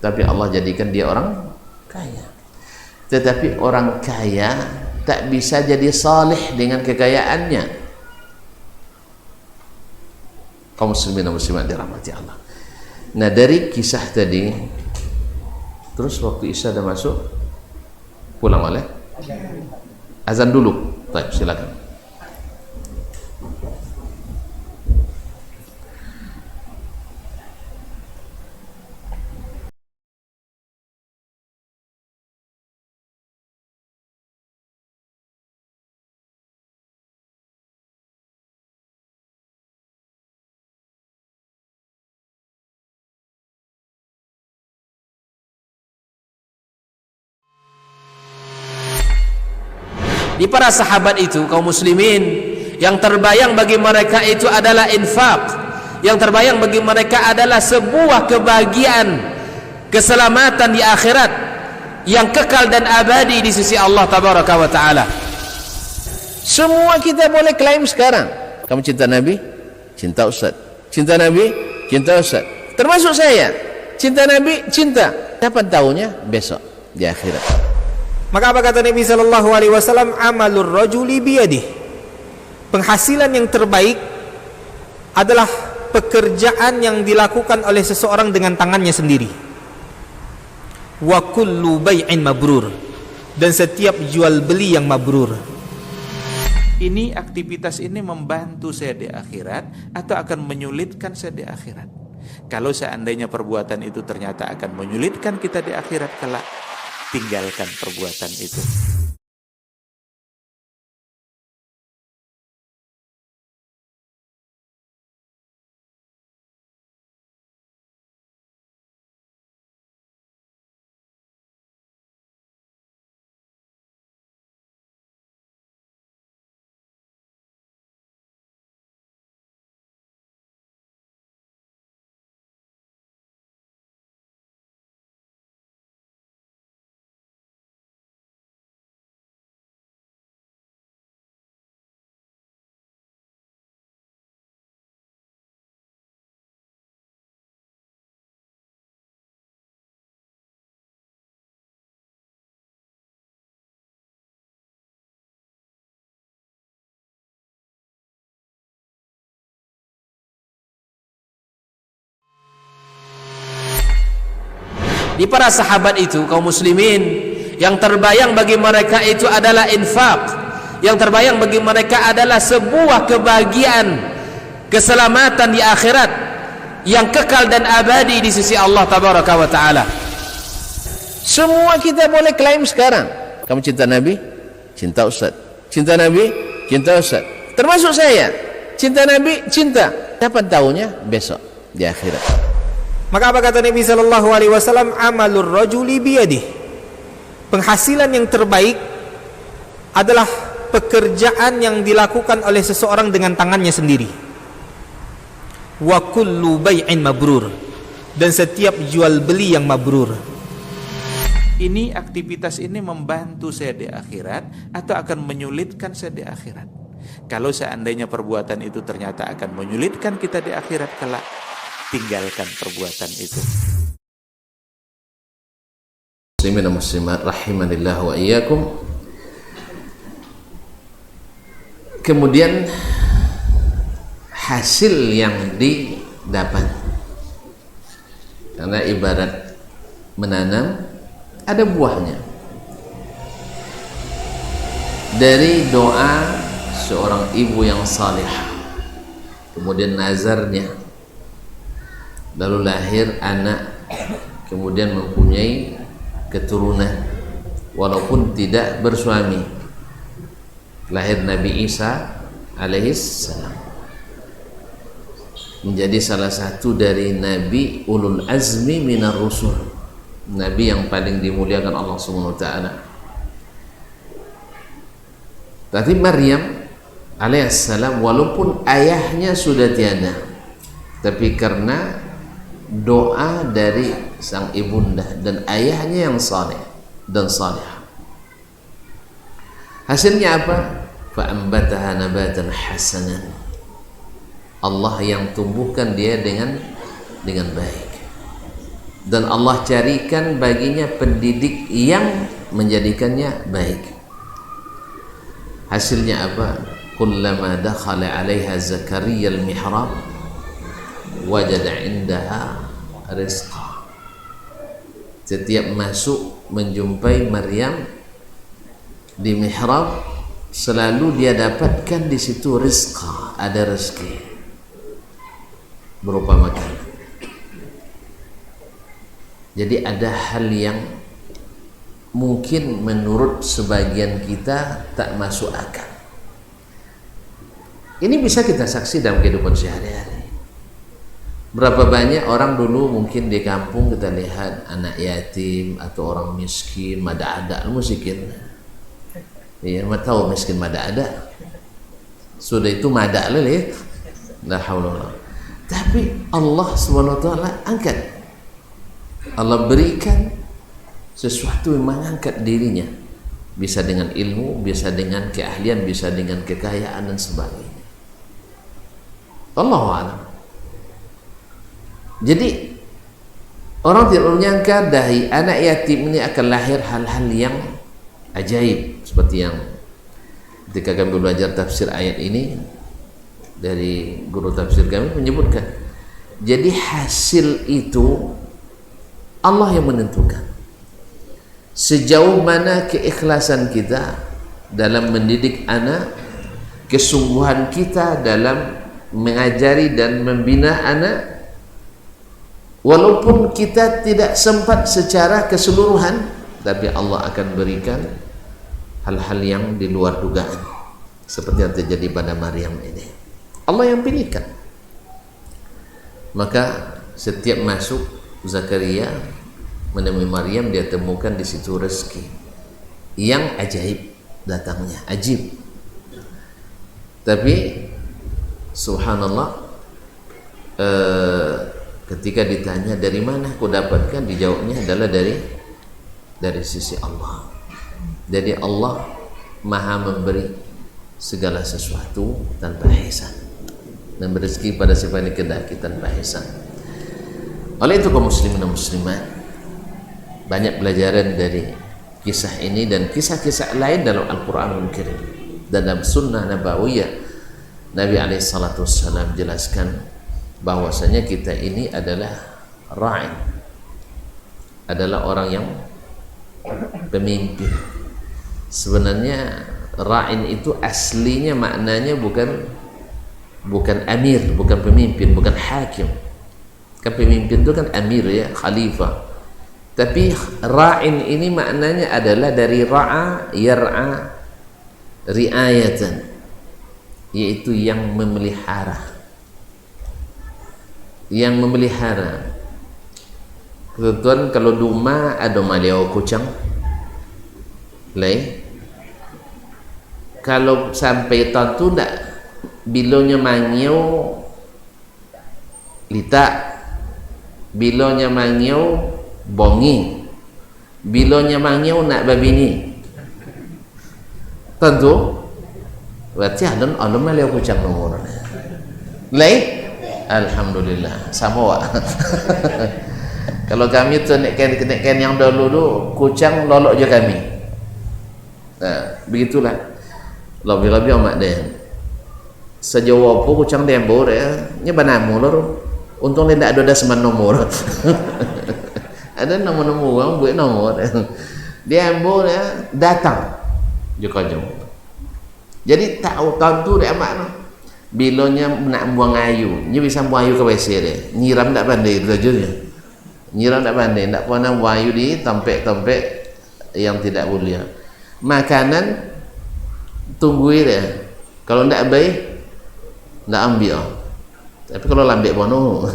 tapi Allah jadikan dia orang kaya. Tetapi orang kaya tak bisa jadi saleh dengan kekayaannya. Kaum muslimin dan muslimat dirahmati Allah. Nah, dari kisah tadi, terus waktu Isya dah masuk, pulang oleh azan dulu. Baik, silakan. Di para sahabat itu, kaum muslimin, yang terbayang bagi mereka itu adalah infak, yang terbayang bagi mereka adalah sebuah kebahagiaan, keselamatan di akhirat yang kekal dan abadi di sisi Allah tabaraka wa taala. Semua kita boleh klaim sekarang. Kamu cinta Nabi? Cinta Ustaz. Cinta Nabi? Cinta Ustaz. Termasuk saya. Cinta Nabi? Cinta. Kapan tahunya? Besok di akhirat. Maka apa kata Nabi sallallahu alaihi wasallam? Amalur rajuli biyadih. Penghasilan yang terbaik adalah pekerjaan yang dilakukan oleh seseorang dengan tangannya sendiri. Wa kullu bai'in mabrur. Dan setiap jual beli yang mabrur. Ini aktivitas ini membantu saya di akhirat atau akan menyulitkan saya di akhirat. Kalau seandainya perbuatan itu ternyata akan menyulitkan kita di akhirat kelak, tinggalkan perbuatan itu. Di para sahabat itu, kaum muslimin, yang terbayang bagi mereka itu adalah infak, yang terbayang bagi mereka adalah sebuah kebahagiaan, keselamatan di akhirat yang kekal dan abadi di sisi Allah tabaraka wa taala. Semua kita boleh klaim sekarang. Kamu cinta Nabi? Cinta Ustaz. Cinta Nabi? Cinta Ustaz. Termasuk saya. Cinta Nabi? Cinta. Kapan tahunya? Besok di akhirat. Maka apa kata Nabi sallallahu alaihi wasallam? Amalur rajuli biyadih. Penghasilan yang terbaik adalah pekerjaan yang dilakukan oleh seseorang dengan tangannya sendiri. Wa kullu bai'in mabrur. Dan setiap jual beli yang mabrur. Ini aktivitas ini membantu saya di akhirat atau akan menyulitkan saya di akhirat? Kalau seandainya perbuatan itu ternyata akan menyulitkan kita di akhirat kelak, tinggalkan perbuatan itu. Muslimin dan muslimat rahimanillah wa iyyakum. Kemudian hasil yang didapat, karena ibarat menanam, ada buahnya. Dari doa seorang ibu yang salihah, kemudian nazarnya, lalu lahir anak, kemudian mempunyai keturunan walaupun tidak bersuami, lahir Nabi Isa alaihissalam, menjadi salah satu dari Nabi ulul azmi minar rusul, Nabi yang paling dimuliakan Allah Subhanahu wa taala. Tapi Maryam alaihissalam walaupun ayahnya sudah tiada, tapi karena doa dari sang ibunda dan ayahnya yang saleh dan salihah, hasilnya apa? Fa'ambataha nabatan hasanan. Allah yang tumbuhkan dia dengan baik, dan Allah carikan baginya pendidik yang menjadikannya baik. Hasilnya apa? Kullama dakhala 'alaiha Zakaria al-mihrab wajada 'indaha rizqa. Setiap masuk menjumpai Maryam di mihrab, selalu dia dapatkan di situ rizqa, ada rezeki berupa makanan. Jadi ada hal yang mungkin menurut sebagian kita tak masuk akal. Ini bisa kita saksi dalam kehidupan sehari-hari. Berapa banyak orang dulu mungkin di kampung kita lihat anak yatim atau orang miskin, mada ada miskin. Iya, tahu miskin mada ada. Sudah itu mada leleh. La haula wala. Tapi Allah Subhanahu wa taala angkat. Allah berikan sesuatu yang mengangkat dirinya, bisa dengan ilmu, bisa dengan keahlian, bisa dengan kekayaan dan sebagainya. Allahu a'lam. Jadi orang tidak menyangka dari anak yatim ini akan lahir hal-hal yang ajaib, seperti yang ketika kami belajar tafsir ayat ini dari guru tafsir kami menyebutkan. Jadi hasil itu Allah yang menentukan. Sejauh mana keikhlasan kita dalam mendidik anak, kesungguhan kita dalam mengajari dan membina anak, walaupun kita tidak sempat secara keseluruhan, tapi Allah akan berikan hal-hal yang di luar dugaan, seperti yang terjadi pada Maryam ini. Allah yang pilihkan. Maka setiap masuk Zakaria menemui Maryam, dia temukan di situ rezeki yang ajaib datangnya, ajib. Tapi subhanallah, ketika ditanya dari mana kau dapatkan, dijawabnya adalah dari sisi Allah. Jadi Allah maha memberi segala sesuatu tanpa hisab, dan berezeki pada siapa yang dikehendaki tanpa hisab. Oleh itu kaum muslimin dan muslimat, banyak pelajaran dari kisah ini dan kisah-kisah lain dalam Al-Quranul Karim dan dalam Sunnah Nabawiyah. Nabi SAW jelaskan bahwasanya kita ini adalah ra'in, adalah orang yang pemimpin. Sebenarnya ra'in itu aslinya maknanya bukan amir, bukan pemimpin, bukan hakim. Kan pemimpin itu kan amir ya, khalifah. Tapi ra'in ini maknanya adalah dari ra'a yar'a ri'ayatan, yaitu yang memelihara. Yang memelihara. Kebetulan kalau duma ada maleo kucang leh. Kalau sampai tentu ndak bilonya mangyo litak, bilonya mangyo bongi, bilonya mangyo nak babini, tentu berarti alun maleo kucang nomor leh. Alhamdulillah sama wak. Kalau kami tu nek yang dulu kucang lolok je kami. Nah, begitulah. Lebih-lebih amat dia. Sejauh apa kucang dembo ya, nya banamu lor. Untung dia tak ada seman nomor. Ada nomor-nomor orang buat nomor. Dia dembo ya datang. Juga jom. Jadi tahu tu dia amat no. Bilonya nak buang ayu, nya bisa buang ayu ke WC dia. Nyiram tak pandai itu aja dia. Nyiram tak pandai, tak pernah buang ayu di tempat-tempat yang tidak boleh. Makanan tungguin dia. Kalau tak baik, tak ambil. Tapi kalau lambat bono.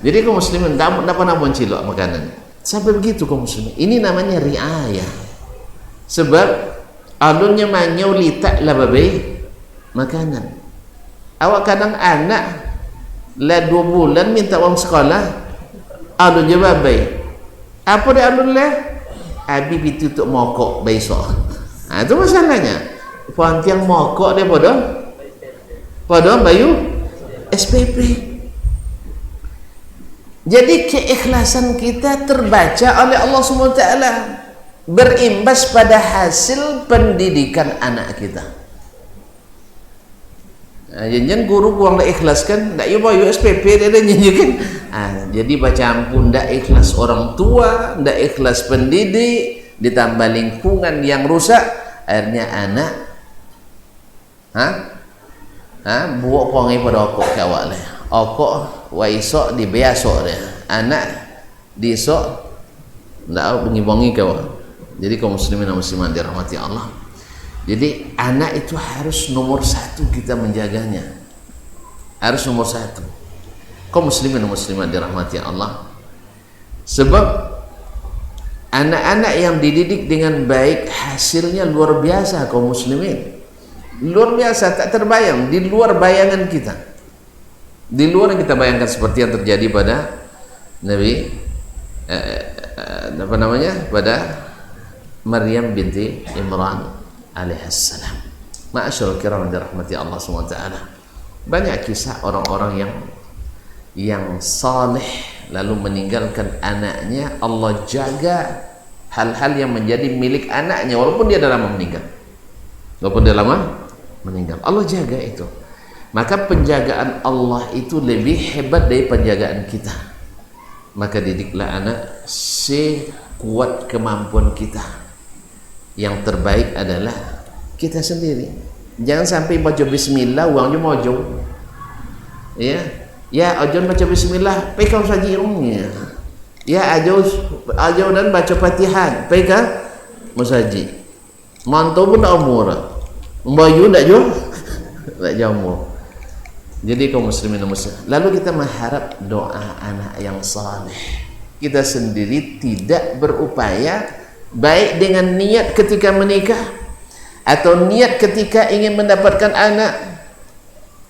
Jadi kaum muslimin tak pernah buang cilok makanan. Sampai begitu kaum muslimin. Ini namanya riayah. Sebab alunnya manyau litak lah babai makanan. Awak kadang anak lah 2 bulan minta uang sekolah, alun je babai. Apa dia alun lah? Abi itu untuk mokok besok. Itu masalahnya. Puan tiang mokok dia pada bayu SPP. Jadi keikhlasan kita terbaca oleh Allah SWT, berimbas pada hasil pendidikan anak kita. Jangan guru buang dah ikhlaskan, tak bayu SPP dia dah nyanyikan. Jadi baca ampun, tak ikhlas orang tua, tak ikhlas pendidik, ditambah lingkungan yang rusak, akhirnya anak buat pongi pada okok ke awak lah. Okok wa isok di beasok dia, anak di isok tak bengi-bengi ke awak. Jadi kaum muslimin dan muslimat dirahmati Allah, jadi anak itu harus nomor 1 kita menjaganya, harus nomor 1. Kaum muslimin dan muslimat dirahmati Allah, sebab anak-anak yang dididik dengan baik hasilnya luar biasa kaum muslimin, luar biasa, tak terbayang, di luar bayangan kita, di luar yang kita bayangkan, seperti yang terjadi pada Nabi pada Maryam binti Imran alaihissalam. Ma'asyarul kiram dirahmati Allah SWT. Banyak kisah orang-orang yang saleh lalu meninggalkan anaknya, Allah jaga hal-hal yang menjadi milik anaknya walaupun dia dah lama meninggal. Allah jaga itu. Maka penjagaan Allah itu lebih hebat dari penjagaan kita. Maka didiklah anak sekuat kemampuan kita. Yang terbaik adalah kita sendiri. Jangan sampai baca bismillah uangnya mojo. Ya ajon baca bismillah pekau saji umnya. Ya ajo dan baca Fatihah peka musaji. Mantau pun tak umur. Mbayu tak jo? Tak jamu. Jadi kaum muslimin dan muslimat, lalu kita mengharap doa anak yang saleh. Kita sendiri tidak berupaya baik dengan niat ketika menikah, atau niat ketika ingin mendapatkan anak,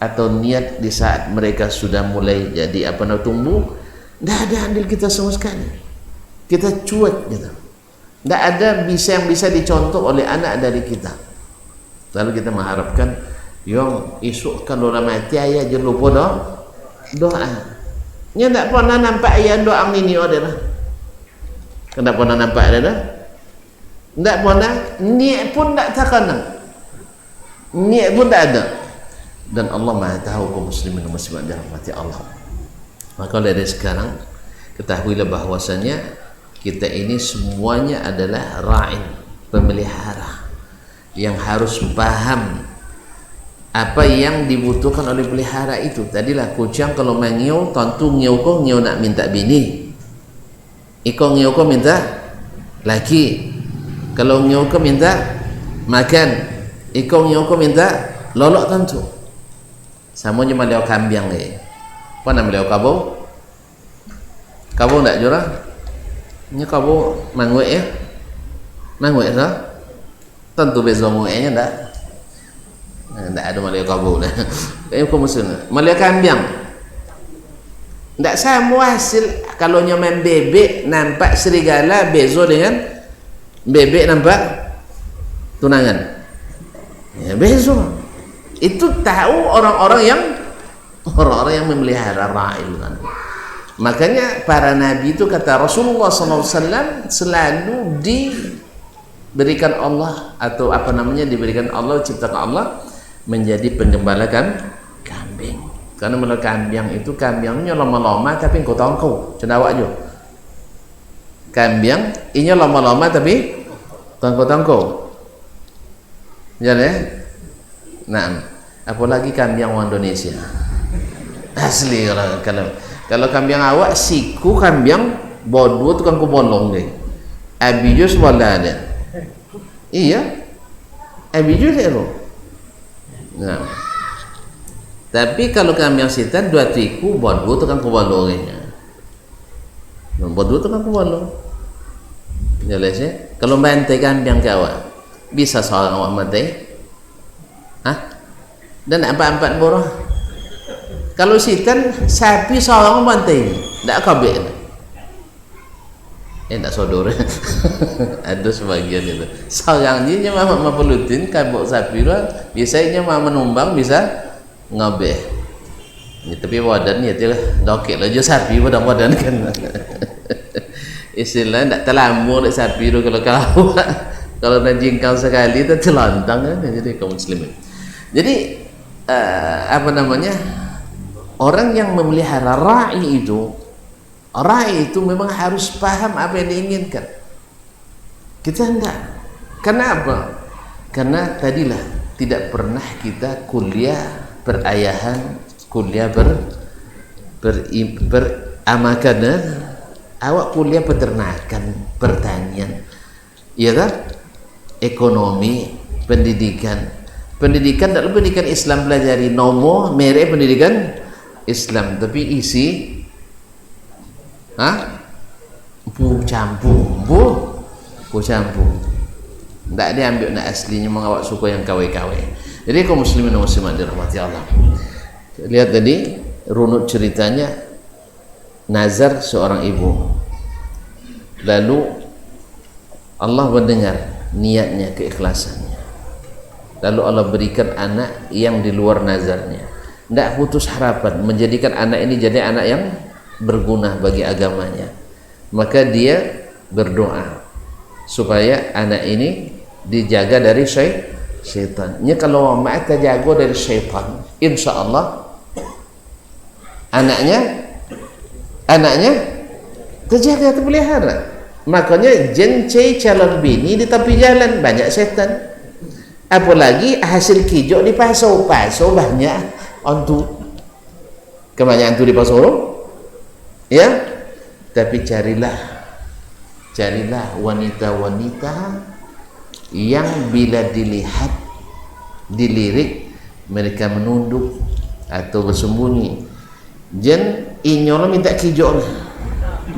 atau niat di saat mereka sudah mulai jadi tumbuh. Tidak ada andil kita sama sekali. Kita cuek gitu. Tidak ada yang bisa dicontoh oleh anak dari kita. Lalu kita mengharapkan yang esok kalau dah mati ayah jangan lupa doa. Nya tak pernah nampak ayah doa ini ada. Kenapa pernah nampak ada? Tak pernah, niat pun tak terkenal, niat pun tak ada. Dan Allah Maha tahu kaum muslimin dan muslimat dirahmati Allah. Maka dari sekarang ketahuilah bahwasanya kita ini semuanya adalah ra'in, pemelihara yang harus paham apa yang dibutuhkan oleh pelihara itu. Tadilah kucing kalau mengiau, tentu ngiau nak minta bini, iko ngiau minta laki. Kalau ngiau minta makan, iko ngiau minta lolok tentu. Sama je maleo kambiang ni. Apa nama maleo kabo? Kabo tak jurah? Ni kabo manguek ya? Manguek sah? Tentu bezo mangueknya tak? Tak ada maleo kabo dah. Kau musim. Maleo kambiang. Tak sama hasil kalau nyoman bebek nampak serigala bezo dengan bebek nampak tunangan. Ya bezo. Itu tahu orang-orang yang memelihara ra'il kan. Makanya para nabi itu kata Rasulullah SAW selalu diberikan Allah atau apa namanya diberikan Allah, ciptakan Allah menjadi penggembala kambing. Karena menurut kambing itu kambingnya lama-lama tapi kau tangkau cendawa aja. Kambing inya lama-lama tapi tangkau. Jadi nah, apalagi kambing orang Indonesia. Asli kalau kambing awak siku kambing bodoh tukang kubolong deh. Abijus wala ada. Iya. Abijus ero. Nah. Tapi kalau kambing sitan dua tiku bodoh tukang kubolongnya. Bodoh tukang kubolong. Jelas ya? Kalau bantai kambing ke awak, bisa seorang awak bantai? Dan empat boroh. Kalau sitan sapi seorang bantai tak kabeh. Tak sodor. Ada sebagian itu. Seorang ni mama pelutin kabok sapi lah. Biasanya mama menumbang bisa ngabeh. Ya, tapi wadan ya tu lah. Dokek lah je sapi wadan kan. Istilah tak terlampau dek sapi tu kalau kau kalau nak jingkau sekali tu terlantang kan. Jadi kaum muslimin. Jadi apa namanya, orang yang memelihara ra'i itu memang harus paham apa yang diinginkan. Kita enggak. Kenapa? Karena tadilah tidak pernah kita kuliah perayahan, kuliah beramakan. Awak kuliah peternakan, pertanian, iya kan? Ekonomi, pendidikan dalam pendidikan Islam pelajari nomo merek pendidikan Islam tapi isi bu campur tak diambil nak aslinya mengawak suku yang kawe-kawe. Jadi kaum muslimin dan muslimat dirahmati Allah, lihat tadi runut ceritanya nazar seorang ibu, lalu Allah mendengar niatnya, keikhlasannya. Lalu Allah berikan anak yang di luar nazarnya. Tidak putus harapan menjadikan anak ini jadi anak yang berguna bagi agamanya. Maka dia berdoa supaya anak ini dijaga dari syaitan. Ini kalau mak terjaga dari syaitan, insya Allah anaknya terjaga, terpelihara. Makanya jencai calon bini di tepi jalan banyak setan. Apalagi hasil kijok di pasau banyak antu. Kebanyakan antu di pasau ya. Tapi carilah wanita-wanita yang bila dilirik mereka menunduk atau bersembunyi. Jen inyol minta kijok lah.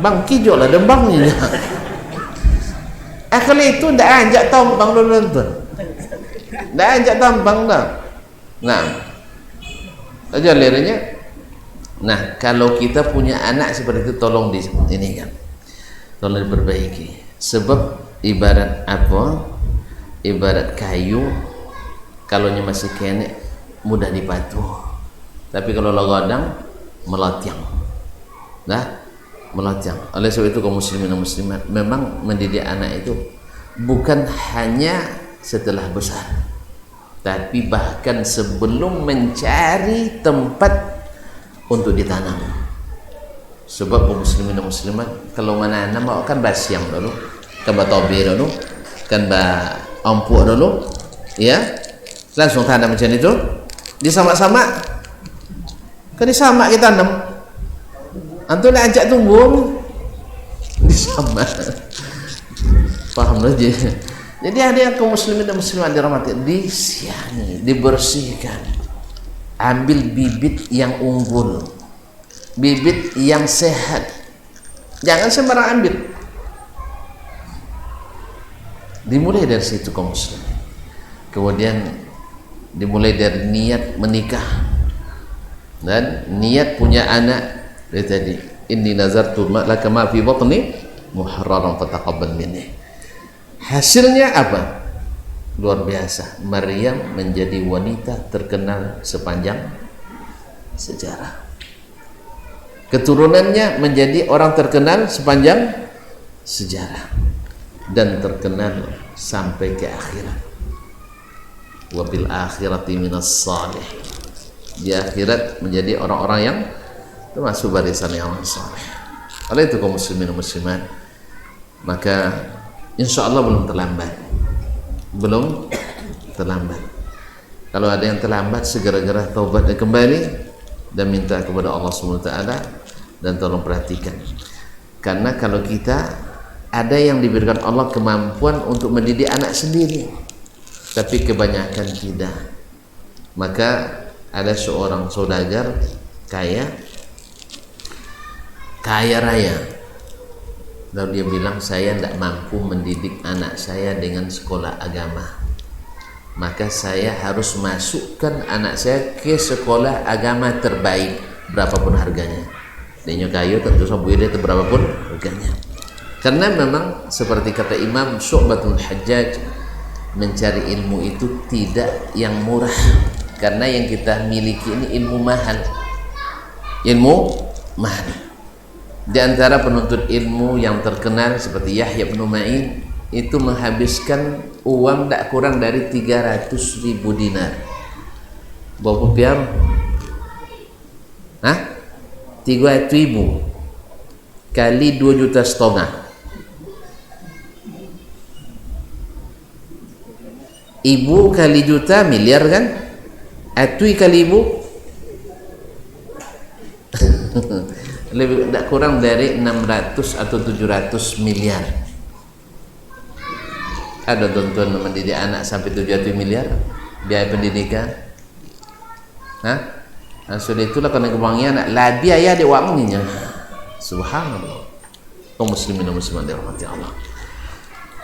Bang kijok lah dan bangnya. Kalau itu ndak anjak tombang lu nonton. Ndak anjak tombang dah. Nah. Aja liranya. Nah, kalau kita punya anak seperti itu tolong ini kan. Tolong diperbaiki. Sebab ibarat apa? Ibarat kayu kalau masih kene mudah dipatuh. Tapi kalau logodang melatiang. Nah, melatiang. Oleh sebab itu kaum muslimin dan muslimat memang mendidik anak itu bukan hanya setelah besar, tapi bahkan sebelum mencari tempat untuk ditanam. Sebab kaum muslimin dan muslimat kalau menanam kan basiang dulu, kan batobe dulu, kan ampuk dulu, ya langsung tanam macam itu, disamak-samak, kan disamak kita tanam, antum nak ajak tumbuh, disamak, paham lagi. Jadi ada yang kaum muslimin dan muslimat dirahmati, disiani, dibersihkan, ambil bibit yang unggul, bibit yang sehat, jangan sembarang ambil. Dimulai dari situ kaum muslim, kemudian dimulai dari niat menikah dan niat punya anak. Dari tadi inni nazartu laka ma fi batni muharraran fataqabbal minni. Hasilnya apa? Luar biasa. Maryam menjadi wanita terkenal sepanjang sejarah. Keturunannya menjadi orang terkenal sepanjang sejarah dan terkenal sampai ke akhirat. Wa bil akhirati minas salihin. Di akhirat menjadi orang-orang yang termasuk barisan yang saleh. Oleh itu kaum muslimin dan muslimat, maka insya Allah belum terlambat. Belum terlambat. Kalau ada yang terlambat, segera-gera taubat dan kembali dan minta kepada Allah SWT. Dan tolong perhatikan, karena kalau kita ada yang diberikan Allah kemampuan untuk mendidik anak sendiri, tapi kebanyakan tidak. Maka ada seorang saudagar kaya raya, lalu dia bilang, saya tidak mampu mendidik anak saya dengan sekolah agama, maka saya harus masukkan anak saya ke sekolah agama terbaik berapapun harganya. Dia kayu tentu sabu dia berapapun harganya, karena memang seperti kata Imam Syu'batul Hajjaj, mencari ilmu itu tidak yang murah, karena yang kita miliki ini ilmu mahal. Di antara penuntut ilmu yang terkenal seperti Yahya bin Ma'in itu menghabiskan uang tak kurang dari 300.000 dinar. Berapa piar? 300.000 kali 2,5 juta. Ibu kali juta miliar kan? Atui kali ibu lebih tak kurang dari 600 atau 700 miliar. Ada tuan-tuan mendidik anak sampai 700 miliar biaya pendidikan. Sudah itulah kena kebangnya anak lah biaya dia wanginya. Subhanallah. Kaum muslimin dan muslimat dirahmati Allah.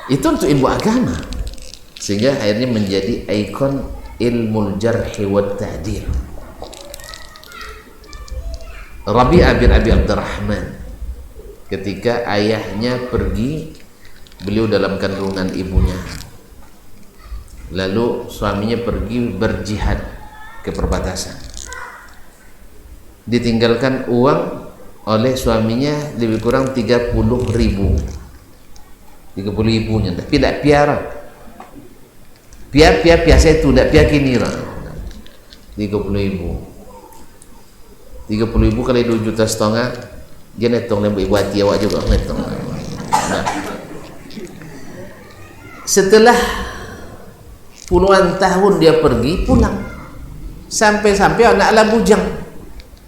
Itu untuk ilmu agama, sehingga akhirnya menjadi ikon ilmu jarhi wa ta'dil. Rabi'ah bin Abi Abdurrahman, ketika ayahnya pergi, beliau dalam kandungan ibunya, lalu suaminya pergi berjihad ke perbatasan, ditinggalkan uang oleh suaminya lebih kurang 30.000 nya, tapi tidak piara biasa itu, tidak piara kinira 30.000 kali 2,5 juta, dia netong lembut ibu hati awak juga netong. Setelah puluhan tahun dia pergi pulang, sampai anaklah bujang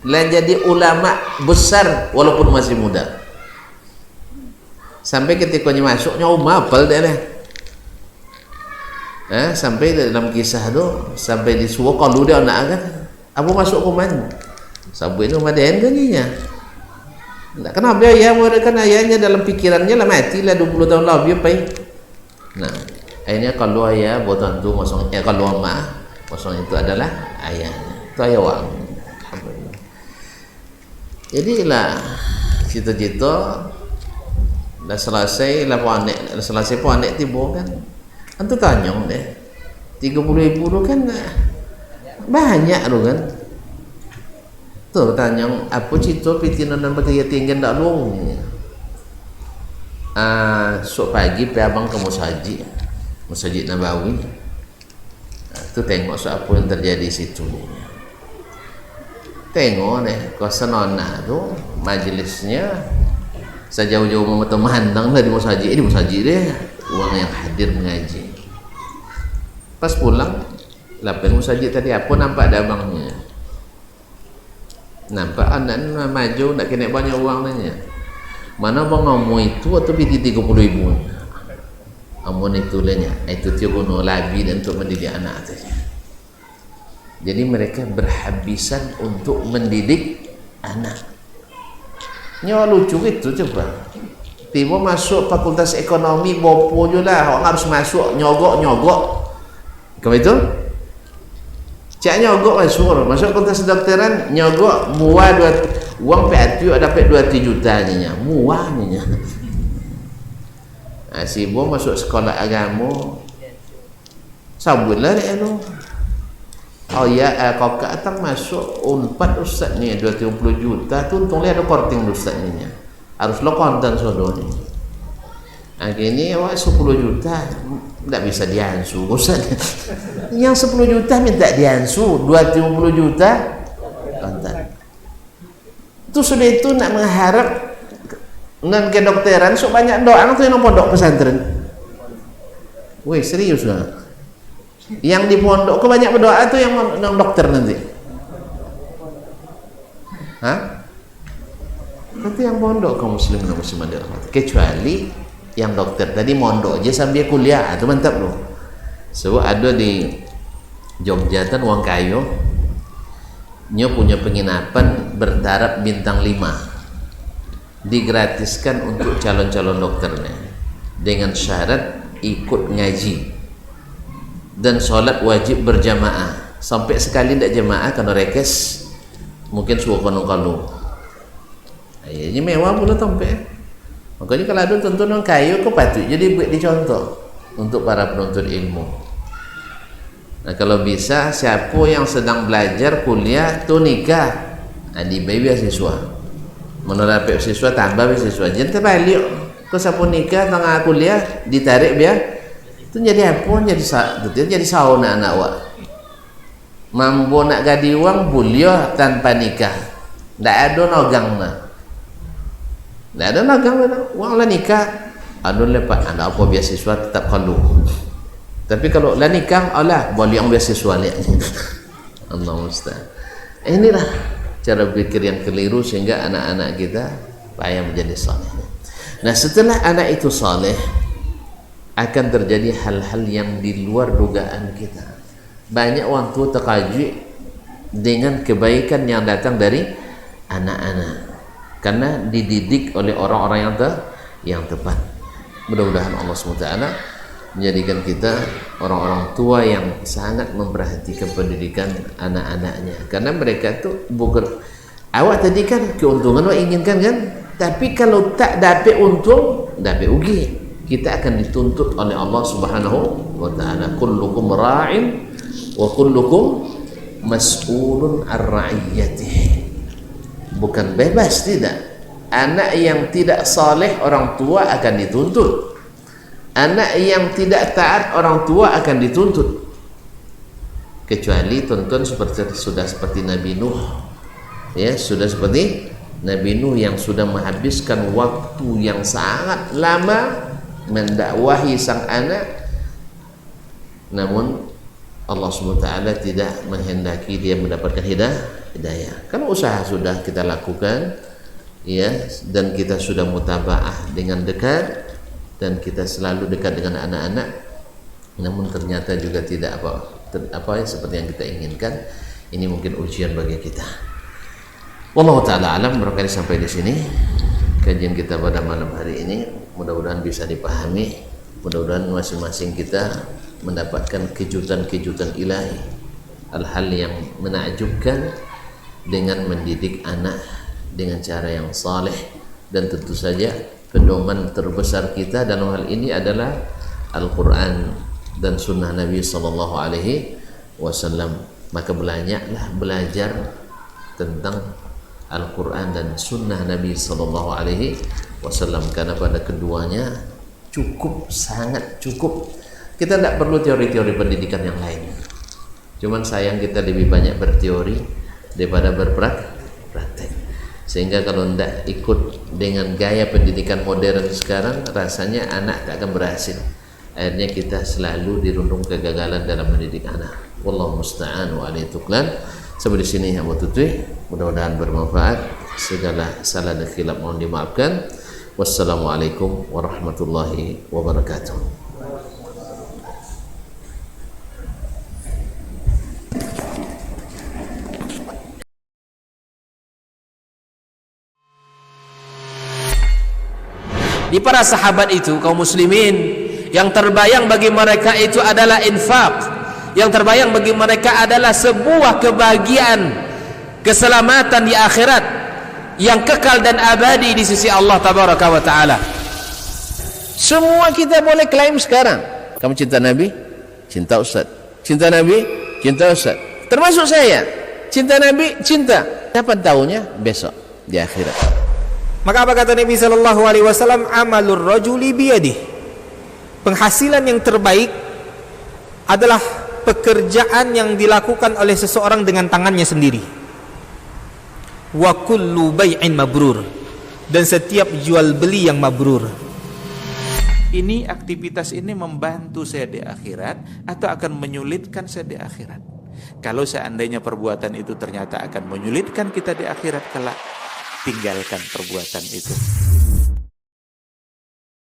dan jadi ulama besar walaupun masih muda. Sampai ketika masuknya mapal dia lah. Sampai dalam kisah tu, sampai disuruh kalau dia anak kan, apa masuk ke mana? Sabu itu madahan kan dia. Nah, kenapa ya mereka ayahnya dalam pikirannya lah matilah 20 tahun lebih apa? Nah, akhirnya kalau ayah buatan tu kosong, kalau mak kosong itu adalah ayahnya. Itu ayah wang. Jadi lah cita-cita dah selesai lah panek, selesai panek tiba kan. Antu tanyong deh. 30.000 tu kan banyak tu kan. Tu tanyong apa cita pitinan dan berkaya tinggal tak long. Sok pagi pe abang ke Masjid Nabawi. Tu tengok sok apa yang terjadi situ. tengok nih kosanona tu majlisnya sejauh-jauh memandang lah di musajid deh orang yang hadir mengaji. Pas pulang lapen musajid tadi apa nampak ada abangnya, nampak anak maju nak kena banyak uang nanya mana bang ngomong itu atau biti 30.000 amun itu lenya itu tiugono labi dan untuk mendidik anak saja. Jadi mereka berhabisan untuk mendidik anak. Nyawa lucu itu coba tiba masuk fakultas ekonomi bopo je lah orang harus masuk nyogok kamu itu cak nyogok masuk fakultas kedokteran nyogok muah uang PATU dapat 2 juta nya muah nya. Si bo masuk sekolah agama sabunlah dia tu. Oh ya, kakak datang masuk unpad ustaz ni 20 juta tu untungnya ada korting ustaz ni harus lo konten sodo ni. Gini awak 10 juta tak bisa diansu ustaz. Yang 10 juta minta diansu 20 juta konten. Itu sudah itu nak mengharap nan kedokteran sok banyak doang tu yang pondok pesantren. Weh serius lah. Yang di pondok kok banyak berdoa tuh yang dokter nanti. Hah? Nanti yang pondok kaum muslim dan muslimat dirahmati. Kecuali yang dokter tadi mondok aja sambil kuliah itu mantap loh. Sebab ada di Jogja tan uang kayu nyo punya penginapan bertaraf bintang 5 digratiskan untuk calon-calon dokternya dengan syarat ikut ngaji dan sholat wajib berjamaah. Sampai sekali tidak jamaah karena rekes mungkin suruh kalau ini mewah pula sampai. Makanya kalau ada tontonan kayu kok patut jadi buat dicontoh untuk para penuntut ilmu. Nah kalau bisa siapa yang sedang belajar kuliah tu nikah dibayar beasiswa, menurut beasiswa tambah beasiswa jangan terbalik kau siapa nikah tengah kuliah ditarik biar itu jadi apa jadi sahur anak awak mampu nak gadi uang buliah tanpa nikah ndak ada nogang uang lah nikah aduh lepas anda apa beasiswa tetap kalau tapi kalau lah nikah Allah boleh yang beasiswa lihat. Allah musta'an. Inilah cara berpikir yang keliru sehingga anak-anak kita payah menjadi saleh. Nah setelah anak itu saleh akan terjadi hal-hal yang di luar dugaan kita. Banyak orang tua terkejut dengan kebaikan yang datang dari anak-anak karena dididik oleh orang-orang yang tepat. Mudah-mudahan Allah SWT menjadikan kita orang-orang tua yang sangat memperhatikan pendidikan anak-anaknya karena mereka tuh bukan awak tadi kan keuntungan awak inginkan kan, tapi kalau tak dapat untung dapat rugi. Kita akan dituntut oleh Allah Subhanahu wa taala. Kullukum ra'in wa kullukum mas'ulun ar ra'iyatihi. Bukan bebas, tidak. Anak yang tidak saleh orang tua akan dituntut. Anak yang tidak taat orang tua akan dituntut. Kecuali tonton seperti Nabi Nuh. Ya, sudah seperti Nabi Nuh yang sudah menghabiskan waktu yang sangat lama mendakwahi sang anak, namun Allah SWT tidak menghendaki dia mendapatkan hidayah. Kalau usaha sudah kita lakukan ya, dan kita sudah mutabaah dengan dekat dan kita selalu dekat dengan anak-anak, namun ternyata juga tidak apa seperti yang kita inginkan, ini mungkin ujian bagi kita. Wallahu ta'ala alam. Barangkali sampai di sini kajian kita pada malam hari ini. Mudah-mudahan bisa dipahami, mudah-mudahan masing-masing kita mendapatkan kejutan-kejutan ilahi, hal-hal yang menakjubkan dengan mendidik anak dengan cara yang saleh. Dan tentu saja pedoman terbesar kita dalam hal ini adalah Al-Quran dan Sunnah Nabi SAW. Maka banyaklah belajar tentang Al-Quran dan Sunnah Nabi SAW, karena pada keduanya cukup, sangat cukup. Kita tidak perlu teori-teori pendidikan yang lain. Cuman sayang kita lebih banyak berteori daripada berpraktek. praktek. Sehingga kalau tidak ikut dengan gaya pendidikan modern sekarang, rasanya anak tak akan berhasil. Akhirnya kita selalu dirundung kegagalan dalam mendidik anak. Wallahu musta'an wa alaihi tuklan. Sampai di sini Abu Tutwi, mudah-mudahan bermanfaat. Segala salah dan khilaf mohon dimaafkan. Wassalamualaikum warahmatullahi wabarakatuh. Di para sahabat itu, kaum muslimin, yang terbayang bagi mereka itu adalah infak. Yang terbayang bagi mereka adalah sebuah kebahagiaan, keselamatan di akhirat yang kekal dan abadi di sisi Allah tabaraka wa taala. Semua kita boleh klaim sekarang. Kamu cinta Nabi? Cinta Ustaz. Cinta Nabi? Cinta Ustaz. Termasuk saya. Cinta Nabi? Cinta. Kapan tahunya? Besok di akhirat. Maka apa kata Nabi sallallahu alaihi wasallam? Amalur rajuli biyadihi. Penghasilan yang terbaik adalah pekerjaan yang dilakukan oleh seseorang dengan tangannya sendiri. Wa kullu bai'in mabrur, dan setiap jual beli yang mabrur. Ini aktivitas ini membantu saya di akhirat atau akan menyulitkan saya di akhirat. Kalau seandainya perbuatan itu ternyata akan menyulitkan kita di akhirat kelak, tinggalkan perbuatan itu.